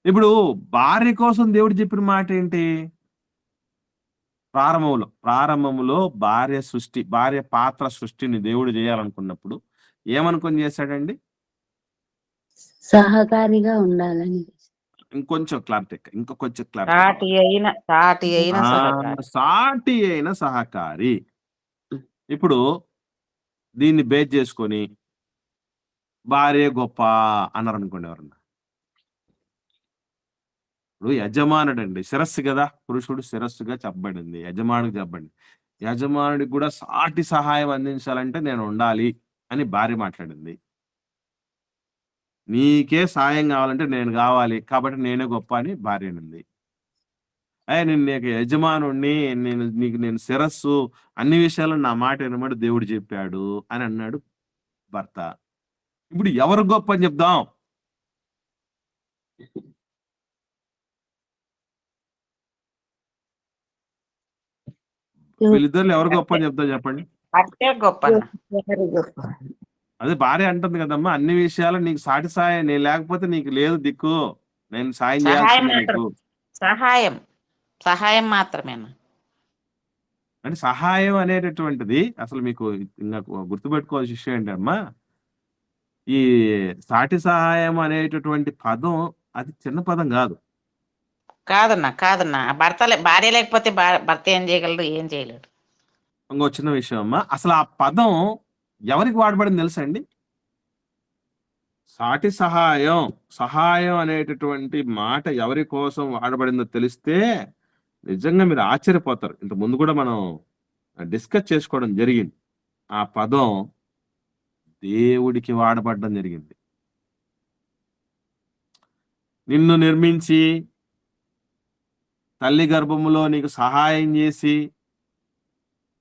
ఇప్పుడు భార్య కోసం దేవుడు చెప్పిన మాట ఏంటి? ప్రారంభములో భార్య పాత్ర సృష్టిని దేవుడు చేయాలనుకున్నప్పుడు ఏమనుకొని చేశాడండి? సహకారిగా ఉండాలని. ఇంకొంచెం క్లారిటీ సాటి అయిన సహకారి. సాటి అయిన సహకారి. ఇప్పుడు దీన్ని బేస్ చేసుకొని భార్య గొప్ప అన్నారు అనుకోండి ఎవరన్నా. ఇప్పుడు యజమానుడు అండి, శిరస్సు కదా, పురుషుడు శిరస్సుగా చెప్పబడింది, యజమానుడికి చెప్పబడింది. యజమానుడికి కూడా సాటి సహాయం అందించాలంటే నేను ఉండాలి అని భార్య మాట్లాడింది. నీకే సాయం కావాలంటే నేను కావాలి, కాబట్టి నేనే గొప్ప అని భార్య అనింది. నేను నీకు యజమానుడిని, నేను శిరస్సు, అన్ని విషయాలు నా మాట వినమని దేవుడు చెప్పాడు అని అన్నాడు భర్త. ఇప్పుడు ఎవరు గొప్ప అని చెప్దాం? వీళ్ళిద్దరు ఎవరు గొప్ప అని చెప్తాం చెప్పండి? అంటే గొప్ప అన్న. అదే భార్య అంటుంది కదమ్మా, అన్ని విషయాలు నీకు సాటి సాయం, నేను లేకపోతే నీకు లేదు దిక్కు, నేను సాయం చేయాల్సిందే నీకు. సహాయం మాత్రమేనా అంటే సహాయం అనేటటువంటిది అసలు మీకు ఇంకా గుర్తుపెట్టుకోవాల్సిన విషయం ఏంటమ్మా, ఈ సాటి సహాయం అనేటటువంటి పదం అది చిన్న పదం కాదు. కాదన్నా భార్య లేకపోతే భర్త ఏం చేయగలడు? ఏం చేయలేడు. ఇంకో చిన్న విషయం అమ్మా, అసలు ఆ పదం ఎవరికి వాడబడింది తెలుసా అండి? సాటి సహాయం అనేటటువంటి మాట ఎవరి కోసం వాడబడిందో తెలిస్తే నిజంగా మీరు ఆశ్చర్యపోతారు. ఇంత ముందు కూడా మనం డిస్కస్ చేసుకోవడం జరిగింది. ఆ పదం దేవుడికి వాడబడడం జరిగింది. నిన్ను నిర్మించి తల్లి గర్భములో నీకు సహాయం చేసి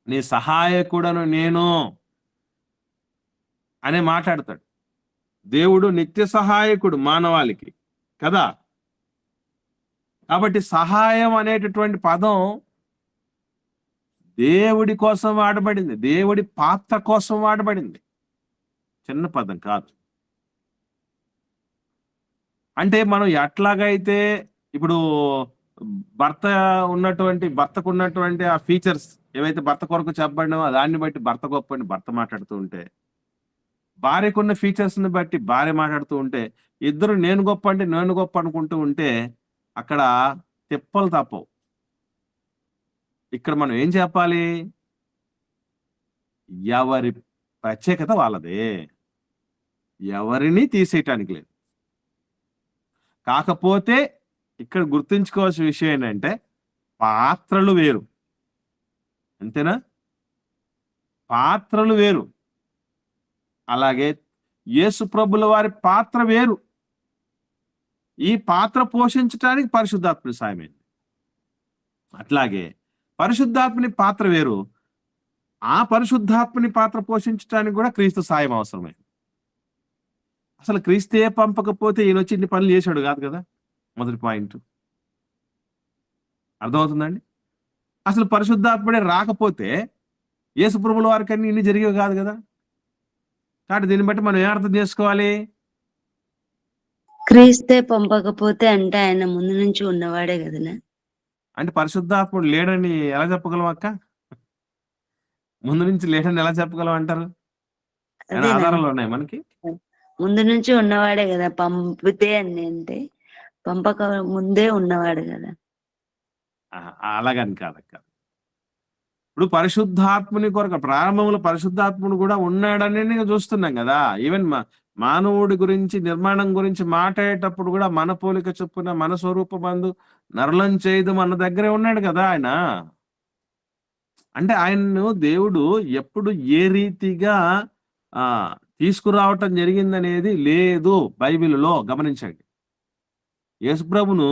నీ సహాయకుడను నేను అనే మాట్లాడతాడు. దేవుడు నిత్య సహాయకుడు మానవాళికి కదా. కాబట్టి సహాయం అనేటటువంటి పదం దేవుడి కోసం వాడబడింది, దేవుడి పాత్ర కోసం వాడబడింది, చిన్న పదం కాదు. అంటే మనం ఎట్లాగైతే ఇప్పుడు భర్తకు ఉన్నటువంటి ఆ ఫీచర్స్ ఏవైతే భర్త కొరకు చెప్పబడినామో దాన్ని బట్టి భర్త గొప్ప అని భర్త మాట్లాడుతూ ఉంటే, భార్యకున్న ఫీచర్స్ ని బట్టి భార్య మాట్లాడుతూ ఉంటే, ఇద్దరు నేను గొప్ప అంటే నేను గొప్ప అనుకుంటూ ఉంటే అక్కడ తిప్పలు తప్పవు. ఇక్కడ మనం ఏం చెప్పాలి? ఎవరి ప్రత్యేకత వాళ్ళదే, ఎవరిని తీసేయటానికి లేదు. కాకపోతే ఇక్కడ గుర్తుంచుకోవాల్సిన విషయం ఏంటంటే పాత్రలు వేరు, అంతేనా? పాత్రలు వేరు. అలాగే యేసు ప్రభుల వారి పాత్ర వేరు. ఈ పాత్ర పోషించడానికి పరిశుద్ధాత్మని సాయమైంది. అట్లాగే పరిశుద్ధాత్మని పాత్ర వేరు, ఆ పరిశుద్ధాత్మని పాత్ర పోషించడానికి కూడా క్రీస్తు సాయం అవసరమైంది. అసలు క్రీస్తే పంపకపోతే ఈయన వచ్చి ఇన్ని పనులు చేశాడు కాదు కదా. మొదటి పాయింట్ అర్థమవుతుందండి? అసలు పరిశుద్ధాత్ముడే రాకపోతే యేసు ప్రభుల వారికి అన్ని ఇన్ని జరిగేవి కాదు కదా. కాబట్టి దీన్ని బట్టి మనం ఏ అర్థం చేసుకోవాలి? క్రీస్తే పంపకపోతే అంటే ఆయన ముందు నుంచి ఉన్నవాడే కదనా. అంటే పరిశుద్ధాత్ముడు లేడని ఎలా చెప్పగలం అక్క? ముందు నుంచి లేడని ఎలా చెప్పగలం అంటారు? ఏమైనా అదేనా ఆధారాలు ఉన్నాయి మనకి? ముందు నుంచి ఉన్నవాడే కదా, పంపితే అని అంటే పంపక ముందే ఉన్నవాడు కదా. అలాగని కాదక్క. ఇప్పుడు పరిశుద్ధాత్ముని కొరకు ప్రారంభంలో పరిశుద్ధాత్ముడు కూడా ఉన్నాడని చూస్తున్నాం కదా. ఈవెన్ మానవుడి గురించి నిర్మాణం గురించి మాట్లాడేటప్పుడు కూడా మన పోలిక చొప్పున మన స్వరూపమందు నరులం చేయదు మన దగ్గరే ఉన్నాడు కదా ఆయన. అంటే ఆయన్ను దేవుడు ఎప్పుడు ఏ రీతిగా తీసుకురావటం జరిగిందనేది లేదు బైబిల్లో. గమనించండి, యేసుప్రభును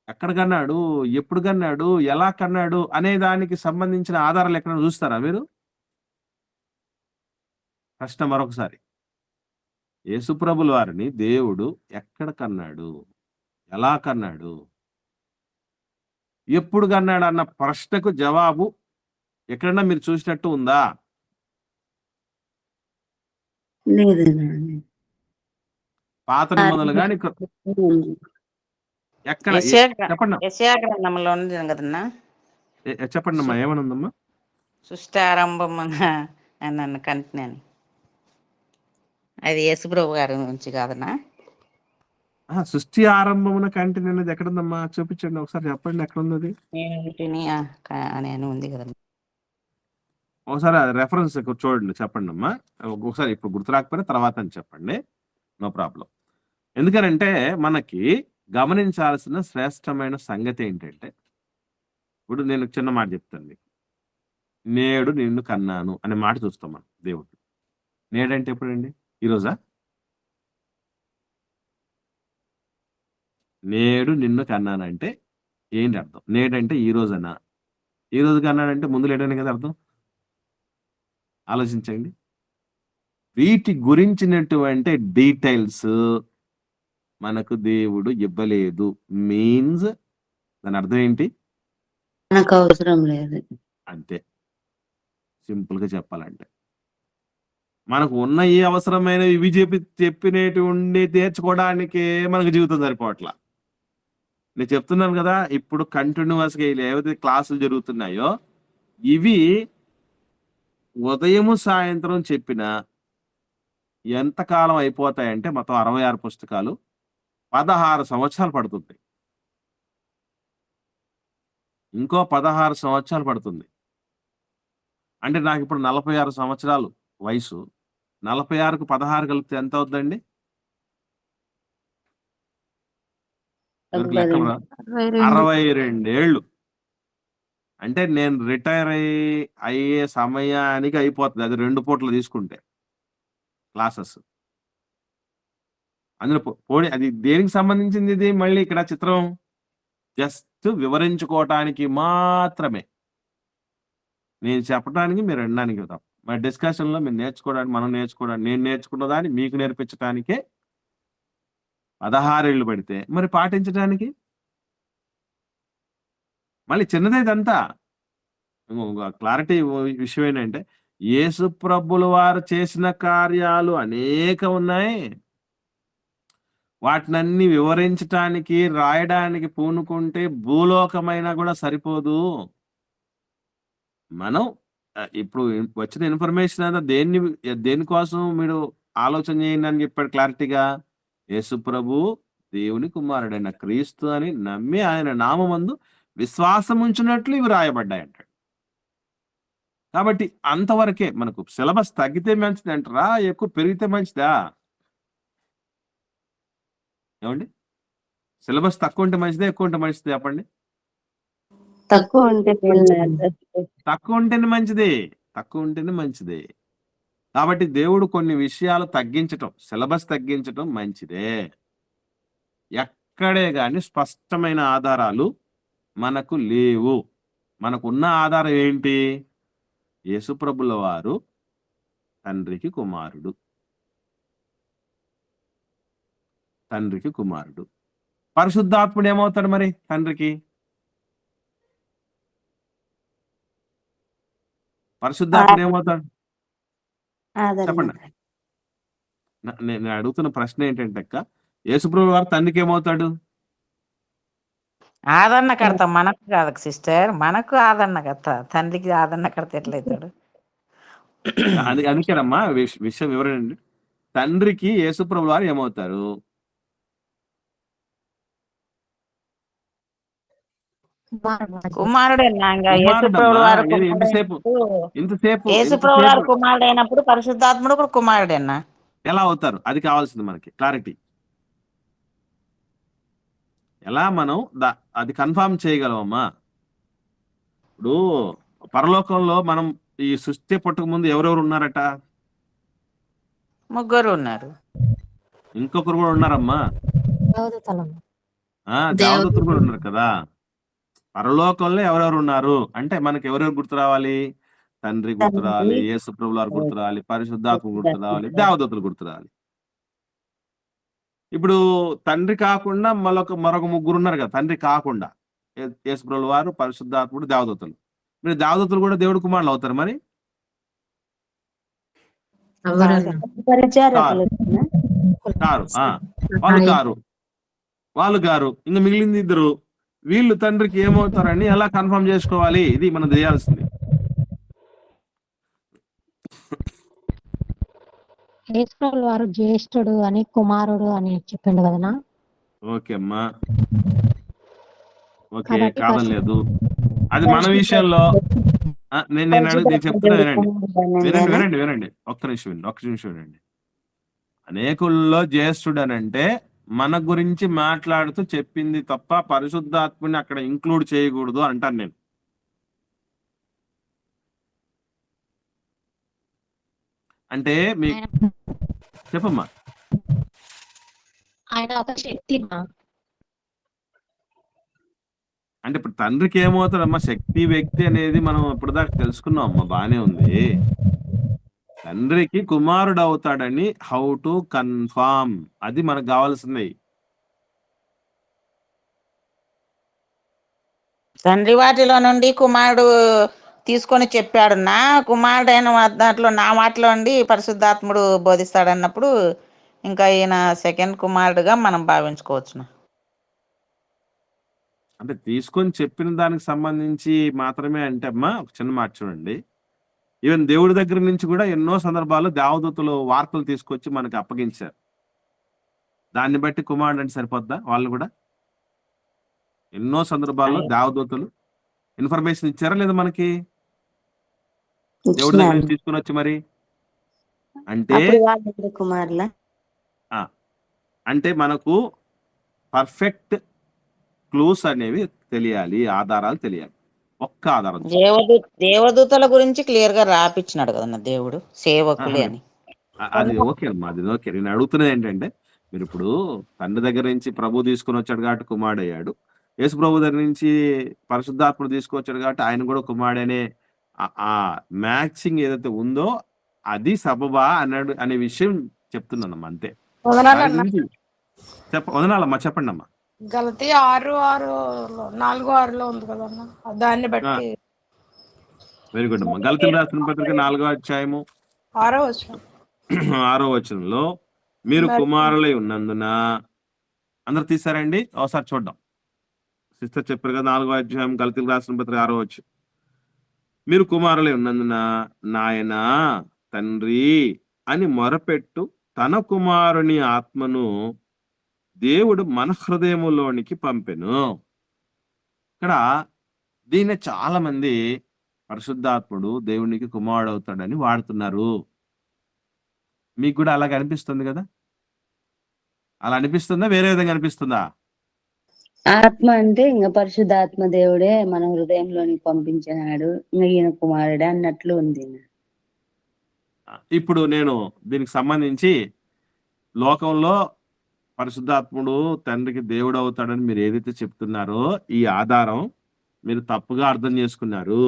ఎక్కడ కన్నాడు, ఎప్పుడు కన్నాడు, ఎలా కన్నాడు అనే దానికి సంబంధించిన ఆధారాలు ఎక్కడైనా చూస్తారా మీరు? ప్రశ్న మరొకసారి, యేసుప్రభుల వారిని దేవుడు ఎక్కడ కన్నాడు, ఎలా కన్నాడు, ఎప్పుడు కన్నాడు అన్న ప్రశ్నకు జవాబు ఎక్కడన్నా మీరు చూసినట్టు ఉందా? లేదు పాత నిబంధనలు కానీ ఎక్కడ చెప్పండి, యెషయా గ్రంథంలో ఉంది కదన్నా. చెప్పండి అమ్మా, ఏమనుందమ్మా? సృష్టి ఆరంభం నన్ను కంటినాను. అది యేసుప్రభు గారి నుంచి కాదన్నా. సృష్టి ఆరంభమున కంటి అనేది ఎక్కడుందమ్మా? చూపించండి ఒకసారి, చెప్పండి ఎక్కడ ఉంది అది. నేను ఉంది కదన్నా. ఒకసారి రెఫరెన్స్ చూడండి, చెప్పండి అమ్మా. ఒకసారి ఇప్పుడు గుర్తు రాకపోయినా తర్వాత అని చెప్పండి, నో ప్రాబ్లం. ఎందుకనంటే మనకి గమనించాల్సిన శ్రేష్టమైన సంగతి ఏంటంటే, ఇప్పుడు నేను చిన్న మాట చెప్తాను మీకు. నేడు నిన్ను కన్నాను అనే మాట చూస్తాం మనం దేవుడు. నేడంటే ఎప్పుడండి? ఈరోజా? నేడు నిన్ను కన్నానంటే ఏంటి అర్థం? నేడంటే ఈ రోజనా? ఈ రోజు కన్నాడంటే ముందు లేడని కదా అర్థం. ఆలోచించండి. వీటి గురించినటువంటి డీటెయిల్స్ మనకు దేవుడు ఇవ్వలేదు. మీన్స్ దాని అర్థం ఏంటి? మనకు అవసరం లేదు అంతే, సింపుల్ గా చెప్పాలంటే. మనకు ఉన్న ఏ అవసరమైన ఇవి చెప్పినటువంటి తీర్చుకోవడానికే మనకు జీవితం సరిపోవట్లా. నేను చెప్తున్నాను కదా, ఇప్పుడు కంటిన్యూస్ గా ఏవైతే క్లాసులు జరుగుతున్నాయో ఇవి ఉదయము సాయంత్రం చెప్పిన ఎంతకాలం అయిపోతాయంటే మొత్తం 66 పుస్తకాలు 16 సంవత్సరాలు పడుతుంది. ఇంకో 16 సంవత్సరాలు పడుతుంది. అంటే నాకు ఇప్పుడు 46 సంవత్సరాలు వయసు. 46కు 16 కలిపితే ఎంత అవుతుందండి? లెక్కలు 62 ఏళ్ళు. అంటే నేను రిటైర్ అయ్యే సమయానికి అయిపోతుంది. అది 2 పూటలు తీసుకుంటే క్లాసెస్. అందులో పోనీ అది దేనికి సంబంధించింది? ఇది మళ్ళీ ఇక్కడ చిత్రం జస్ట్ వివరించుకోవటానికి మాత్రమే, నేను చెప్పడానికి మీరు వినడానికి తప్ప. మా డిస్కషన్లో మీరు నేర్చుకోవడానికి, మనం నేర్చుకోవడానికి, నేను నేర్చుకున్న దాన్ని మీకు నేర్పించడానికే 16 ఏళ్ళు పడితే మరి పాటించడానికి మళ్ళీ చిన్నదే ఇదంతా. క్లారిటీ విషయం ఏంటంటే, యేసు ప్రభుల వారు చేసిన కార్యాలు అనేక ఉన్నాయి. వాటినన్ని వివరించటానికి, రాయడానికి పూనుకుంటే భూలోకమైనా కూడా సరిపోదు. మనం ఇప్పుడు వచ్చిన ఇన్ఫర్మేషన్ అంతా దేనికోసం మీరు ఆలోచన చేయండి అని చెప్పాడు క్లారిటీగా. యేసు ప్రభు దేవుని కుమారుడైన క్రీస్తు అని నమ్మి ఆయన నామమందు విశ్వాసం ఉంచినట్లు ఇవి రాయబడ్డాయి అంటాడు. కాబట్టి అంతవరకే. మనకు సిలబస్ తగ్గితే మంచిది అంటారా, ఎక్కువ పెరిగితే మంచిదా? ఏమండి, సిలబస్ తక్కువ ఉంటే మంచిదే, ఎక్కువ ఉంటే మంచిది చెప్పండి? తక్కువ ఉంటే తక్కువ ఉంటేనే మంచిది, తక్కువ ఉంటేనే మంచిది. కాబట్టి దేవుడు కొన్ని విషయాలు తగ్గించటం, సిలబస్ తగ్గించటం మంచిదే. ఎక్కడే కానీ స్పష్టమైన ఆధారాలు మనకు లేవు. మనకున్న ఆధారం ఏంటి? యేసుప్రభుల వారు తండ్రికి కుమారుడు, తండ్రికి కుమారుడు. పరిశుద్ధాత్ముడు ఏమవుతాడు మరి తండ్రికి? పరిశుద్ధాత్ముడు ఏమవుతాడు చెప్పండి. నేను అడుగుతున్న ప్రశ్న ఏంటంటే అక్క, యేసుప్రభు వారు తండ్రికి ఏమవుతాడు? ఆదరణకర్త మనకు కాదు సిస్టర్, మనకు ఆదరణకర్త. తండ్రికి ఆదరణకర్త ఎట్లయితాడు? అందుకేనమ్మా విషయం వివరండి. తండ్రికి యేసుప్రభు వారు ఏమవుతారు? కుమారుడేనా? ఇంకా కుమారుడమ్మా. యేసుప్రభుడు వారు ఇంతసేపు యేసుప్రభుడు వారు కుమారుడైనప్పుడు పరిశుద్ధాత్ముడు కూడా కుమారుడేనా? ఎలా అవుతారు? అది కావాల్సింది మనకి క్లారిటీ. ఎలా మనం అది కన్ఫర్మ్ చేయగలమమ్మా? ఇప్పుడు పరలోకంలో మనం ఈ సృష్టి పుట్టక ముందు ఎవరెవరు ఉన్నారట? ముగ్గురు ఉన్నారు. ఇంకొకరు కూడా ఉన్నారమ్మా. దేవదూతలు కూడా ఉన్నారు కదా. పరలోకంలో ఎవరెవరు ఉన్నారు అంటే మనకి ఎవరెవరు గుర్తు రావాలి? తండ్రి గుర్తు రావాలి, యేసు ప్రభువు వారు గుర్తు రావాలి, పరిశుద్ధాత్మ గుర్తు రావాలి, దేవదూతలు గుర్తు రావాలి. ఇప్పుడు తండ్రి కాకుండా మరొక ముగ్గురు ఉన్నారు కదా. తండ్రి కాకుండా యేసు ప్రభువు వారు, పరిశుద్ధాత్ముడు, దేవదూతలు. మీరు దేవదూతలు కూడా దేవుడి కుమారులు అవుతారు మరి? వాళ్ళు గారు ఇంకా మిగిలింది ఇద్దరు. వీళ్ళు తండ్రికి ఏమవుతారని ఎలా కన్ఫర్మ్ చేసుకోవాలి? ఇది మనం చేయాల్సింది. యేసుప్రభుల వారు జ్యేష్ఠుడు అని, కుమారుడు అని చెప్పిండు కదనా? ఓకే అమ్మా, ఓకే, కాదనలేదు. అది మన విషయంలో నేను చెప్తున్నా వినండి. ఒక్క నిమిషం వినండి. అనేకుల్లో జ్యేష్ఠుడు అని అంటే మన గురించి మాట్లాడుతూ చెప్పింది తప్ప పరిశుద్ధాత్మని అక్కడ ఇంక్లూడ్ చేయకూడదు అంటాను నేను. అంటే మీ చెప్పమ్మా. ఆయన ఒక శక్తి. అంటే ఇప్పుడు తండ్రికి ఏమవుతాడమ్మా? శక్తి వ్యక్తి అనేది మనం ఇప్పుడు దాకా తెలుసుకున్నాం అమ్మా, బానే ఉంది. తండ్రికి కుమారుడు అవుతాడని హౌ టు కన్ఫర్మ్, అది మనకు కావాల్సింది. తండ్రి వాటిలో నుండి కుమారుడు తీసుకొని చెప్పాడు. నా కుమారుడైన దాంట్లో నా మాటలో నుండి పరిశుద్ధాత్ముడు బోధిస్తాడన్నప్పుడు ఇంకా ఈయన సెకండ్ కుమారుడుగా మనం భావించుకోవచ్చు. అంటే తీసుకొని చెప్పిన దానికి సంబంధించి మాత్రమే అంటే అమ్మా, ఒక చిన్న మాట చూడండి. ఈవెన్ దేవుడి దగ్గర నుంచి కూడా ఎన్నో సందర్భాల్లో దేవదూతలు వార్తలు తీసుకొచ్చి మనకి అప్పగించారు. దాన్ని బట్టి కుమారుడు అంటే సరిపోద్దా? వాళ్ళు కూడా ఎన్నో సందర్భాల్లో దేవదూతలు ఇన్ఫర్మేషన్ ఇచ్చారా లేదా మనకి? దేవుడి దగ్గర నుంచి తీసుకుని వచ్చి మరి అంటే మనకు పర్ఫెక్ట్ క్లూస్ అనేవి తెలియాలి, ఆధారాలు తెలియాలి. ఒక్క ఆధారం దేవదూతల గురించి క్లియర్ గా రాపిచ్చినాడు కదన్న దేవుడు, సేవకులే అని. అది ఓకే అమ్మా, అది ఓకే. నేను అడుగుతున్నది ఏంటంటే, మీరు ఇప్పుడు తండ్రి దగ్గర నుంచి ప్రభు తీసుకుని వచ్చాడు కాబట్టి కుమారుడు అయ్యాడు. యేసు ప్రభు దగ్గర నుంచి పరిశుద్ధాత్ముడు తీసుకొచ్చాడు కాబట్టి ఆయన కూడా కుమారుడు అనే ఆ మ్యాచింగ్ ఏదైతే ఉందో అది సబబా అన్నాడు అనే విషయం చెప్తున్నానమ్మా, అంతే. వదనాలమ్మా, చెప్పండి అమ్మా. గలతీ 6:4 ఉంది కదన్నా, దాన్ని బట్టి. వెరీ గుడ్ అమ్మా. గలతీయులకు రాసిన పత్రిక 4వ అధ్యాయము 6వ వచనంలో మీరు కుమారులై ఉన్నందున, అందరు తీసారండి? ఒకసారి చూద్దాం. సిస్టర్ చెప్పారు కదా, 4వ అధ్యాయం గలతీయులకు రాసిన పత్రిక 6వ వచనం. మీరు కుమారులై ఉన్నందున నాయన తండ్రి అని మొరపెట్టు తన కుమారుని ఆత్మను దేవుడు మన హృదయములోనికి పంపెను. ఇక్కడ దీన్ని చాలా మంది పరిశుద్ధాత్ముడు దేవునికి కుమారుడు అవుతాడని వాడుతున్నారు. మీకు కూడా అలాగే అనిపిస్తుంది కదా? అలా అనిపిస్తుందా? వేరే విధంగా అనిపిస్తుందా? ఆత్మ అంటే ఇంకా పరిశుద్ధాత్మ దేవుడే మన హృదయంలోనికి పంపించినాడు, ఇంకా ఈయన కుమారుడే అన్నట్లు ఉంది. ఇప్పుడు నేను దీనికి సంబంధించి లోకంలో పరిశుద్ధాత్ముడు తండ్రికి దేవుడు అవుతాడని మీరు ఏదైతే చెప్తున్నారో ఈ ఆధారం మీరు తప్పుగా అర్థం చేసుకున్నారు.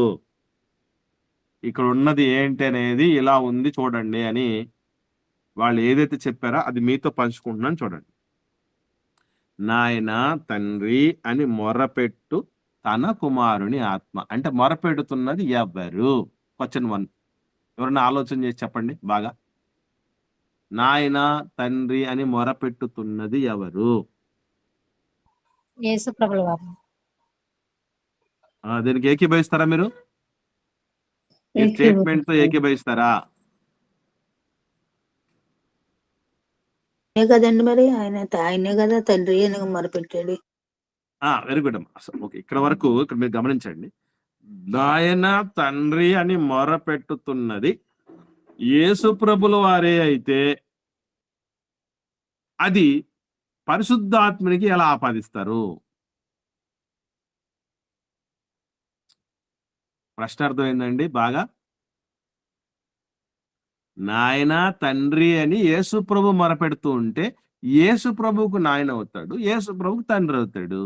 ఇక్కడ ఉన్నది ఏంటి అనేది ఇలా ఉంది చూడండి అని వాళ్ళు ఏదైతే చెప్పారో అది మీతో పంచుకుంటున్నాను చూడండి. నాయన తండ్రి అని మొరపెట్టు తన కుమారుని ఆత్మ అంటే మొరపెడుతున్నది ఎవరు? క్వశ్చన్ 1. ఎవరన్నా ఆలోచన చేసి చెప్పండి బాగా. నాయన తండ్రి అని మొరపెట్టుతున్నది ఎవరు? యేసు ప్రభుల వారు. దీనికి ఏకీభవిస్తారా మీరు? ఈ స్టేట్మెంట్ తో ఏకీభవిస్తారా? కదండి మరి ఆయనే కదా తండ్రి అని మొరపెట్టాడు. వెరీ గుడ్ అమ్మా. ఓకే, ఇక్కడ వరకు ఇక్కడ మీరు గమనించండి. నాయన తండ్రి అని మొరపెట్టుతున్నది యేసు ప్రభుల వారే అయితే అది పరిశుద్ధాత్మునికి ఎలా ఆపాదిస్తారు? ప్రశ్న అర్థమైందండి బాగా? నాయన తండ్రి అని యేసు ప్రభు మొరపెడుతూ ఉంటే యేసు ప్రభువుకు నాయన అవుతాడు, యేసు ప్రభువుకు తండ్రి అవుతాడు,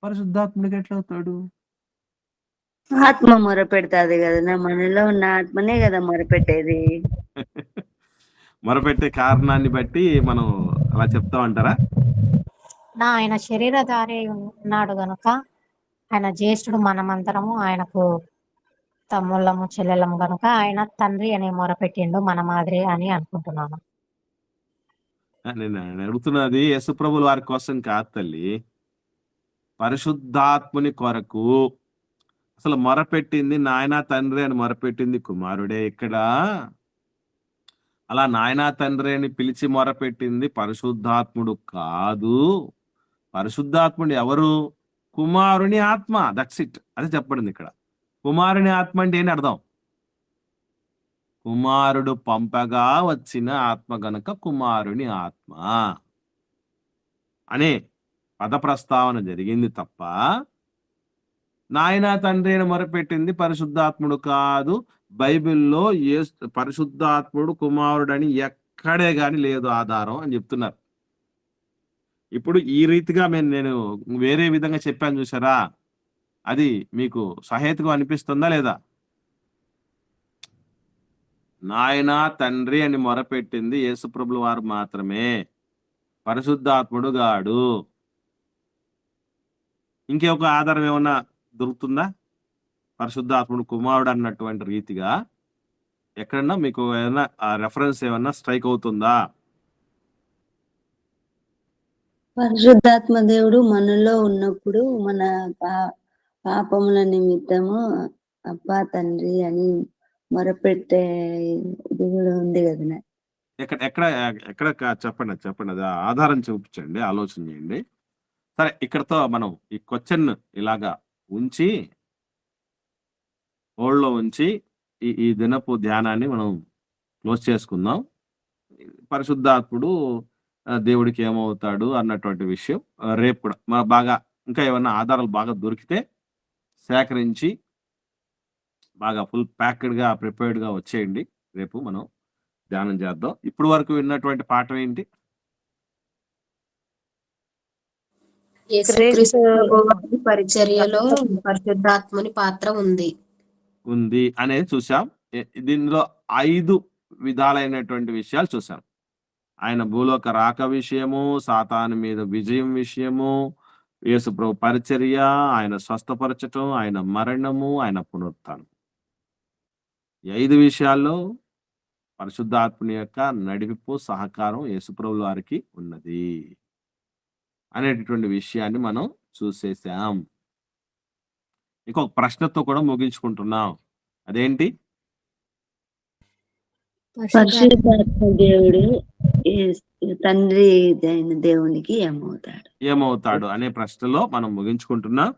పరిశుద్ధాత్ముడికి ఎట్లా అవుతాడు? ఆత్మ మొరపెడతాది కదా, మనలో ఉన్న ఆత్మనే కదా మొరపెట్టేది. మొరపెట్టే కారణాన్ని బట్టి మనం అలా చెప్తామంటారా? ఆయన శరీరధారి ఉన్నాడు గనుక ఆయన జ్యేష్ఠుడు, మనమందరము ఆయనకు తమ్ముళ్ళము చెల్లెళ్ళము గనుక ఆయన తండ్రి అనే మొరపెట్టిండు మన మాదిరి అని అనుకుంటున్నాను. నేను అడుగుతున్నది యేసు ప్రభుల వారి కోసం కాదు తల్లి, పరిశుద్ధాత్ముని కొరకు. అసలు మొరపెట్టింది నాయన తండ్రి అని మొరపెట్టింది కుమారుడే. ఇక్కడ అలా నాయన తండ్రి అని పిలిచి మొరపెట్టింది పరిశుద్ధాత్ముడు కాదు. పరిశుద్ధాత్ముడు ఎవరు? కుమారుని ఆత్మ. That's it. అదే చెప్పబడింది ఇక్కడ. కుమారుని ఆత్మ అంటే ఏంటి అర్థం? కుమారుడు పంపగా వచ్చిన ఆత్మ గనక కుమారుని ఆత్మ అనే పద ప్రస్తావన జరిగింది తప్ప నాయన తండ్రి అని మొరపెట్టింది పరిశుద్ధాత్ముడు కాదు. బైబిల్లో పరిశుద్ధాత్ముడు కుమారుడని ఎక్కడే గాని లేదు ఆధారం అని చెప్తున్నారు. ఇప్పుడు ఈ రీతిగా నేను వేరే విధంగా చెప్పాను చూసారా, అది మీకు సహేతుగా అనిపిస్తుందా లేదా? నాయన తండ్రి అని మొరపెట్టింది యేసుప్రభుల వారు మాత్రమే, పరిశుద్ధాత్ముడు గాడు. ఇంకొక ఆధారం ఏమన్నా దొరుకుతుందా? పరిశుద్ధాత్ముడు కుమారుడు అన్నటువంటి రీతిగా ఎక్కడన్నా మీకు ఏదైనా రెఫరెన్స్ ఏమన్నా స్ట్రైక్ అవుతుందా? పరిశుద్ధాత్మ దేవుడు మనలో ఉన్నప్పుడు మన పాపముల నిమిత్తము అబ్బా తండ్రి అని మొరపెట్టే ఇది కూడా ఉంది కదా. ఎక్కడ చెప్పండి అది ఆధారం చూపించండి, ఆలోచన చేయండి. సరే, ఇక్కడతో మనం ఈ క్వశ్చన్ ఇలాగా ఉంచి హోల్డ్లో ఉంచి ఈ దినపు ధ్యానాన్ని మనం క్లోజ్ చేసుకుందాం. పరిశుద్ధాత్ముడు దేవుడికి ఏమవుతాడు అన్నటువంటి విషయం రేపు కూడా మన బాగా ఇంకా ఏమన్నా ఆధారాలు బాగా దొరికితే సేకరించి బాగా ఫుల్ ప్యాక్డ్గా ప్రిపేర్డ్గా వచ్చేయండి. రేపు మనం ధ్యానం చేద్దాం. ఇప్పుడు వరకు విన్నటువంటి పాఠం ఏంటి? యేసుక్రీస్తు ప్రభువారి పరిచర్యలో పరిశుద్ధాత్మని పాత్ర ఉంది అనేది చూసాం. దీనిలో 5 విధాలైనటువంటి విషయాలు చూసాం. ఆయన భూలోక రాక విషయము, సాతాను మీద విజయం విషయము, యేసు ప్రభు పరిచర్య, ఆయన స్వస్థపరచటం, ఆయన మరణము, ఆయన పునరుత్థానం. ఈ 5 విషయాల్లో పరిశుద్ధాత్ముని యొక్క నడిపింపు సహకారం యేసుప్రభుల వారికి ఉన్నది అనేటటువంటి విషయాన్ని మనం చూసేసాం. ఇంకొక ప్రశ్నతో కూడా ముగించుకుంటున్నాం. అదేంటి? పరిశుద్ధాత్మ దేవుడు తండ్రి దేవునికి ఏమవుతాడు అనే ప్రశ్నలో మనం ముగించుకుంటున్నాం.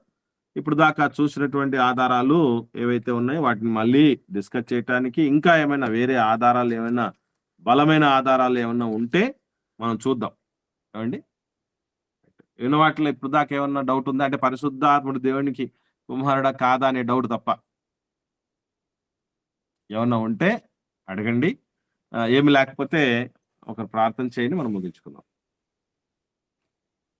ఇప్పుడు దాకా చూసినటువంటి ఆధారాలు ఏవైతే ఉన్నాయో వాటిని మళ్ళీ డిస్కస్ చేయడానికి ఇంకా ఏమైనా వేరే ఆధారాలు ఏమైనా బలమైన ఆధారాలు ఏమైనా ఉంటే మనం చూద్దాం. ఏమండి, విన్న వాటిలో ఇప్పుడు దాకా ఏమన్నా డౌట్ ఉందా? అంటే పరిశుద్ధాత్ముడు దేవునికి కుమారుడా కాదా అనే డౌట్ తప్ప ఏమన్నా ఉంటే అడగండి. ఏమి లేకపోతే ఒక ప్రార్థన చేయండి, మనం ముగించుకుందాం.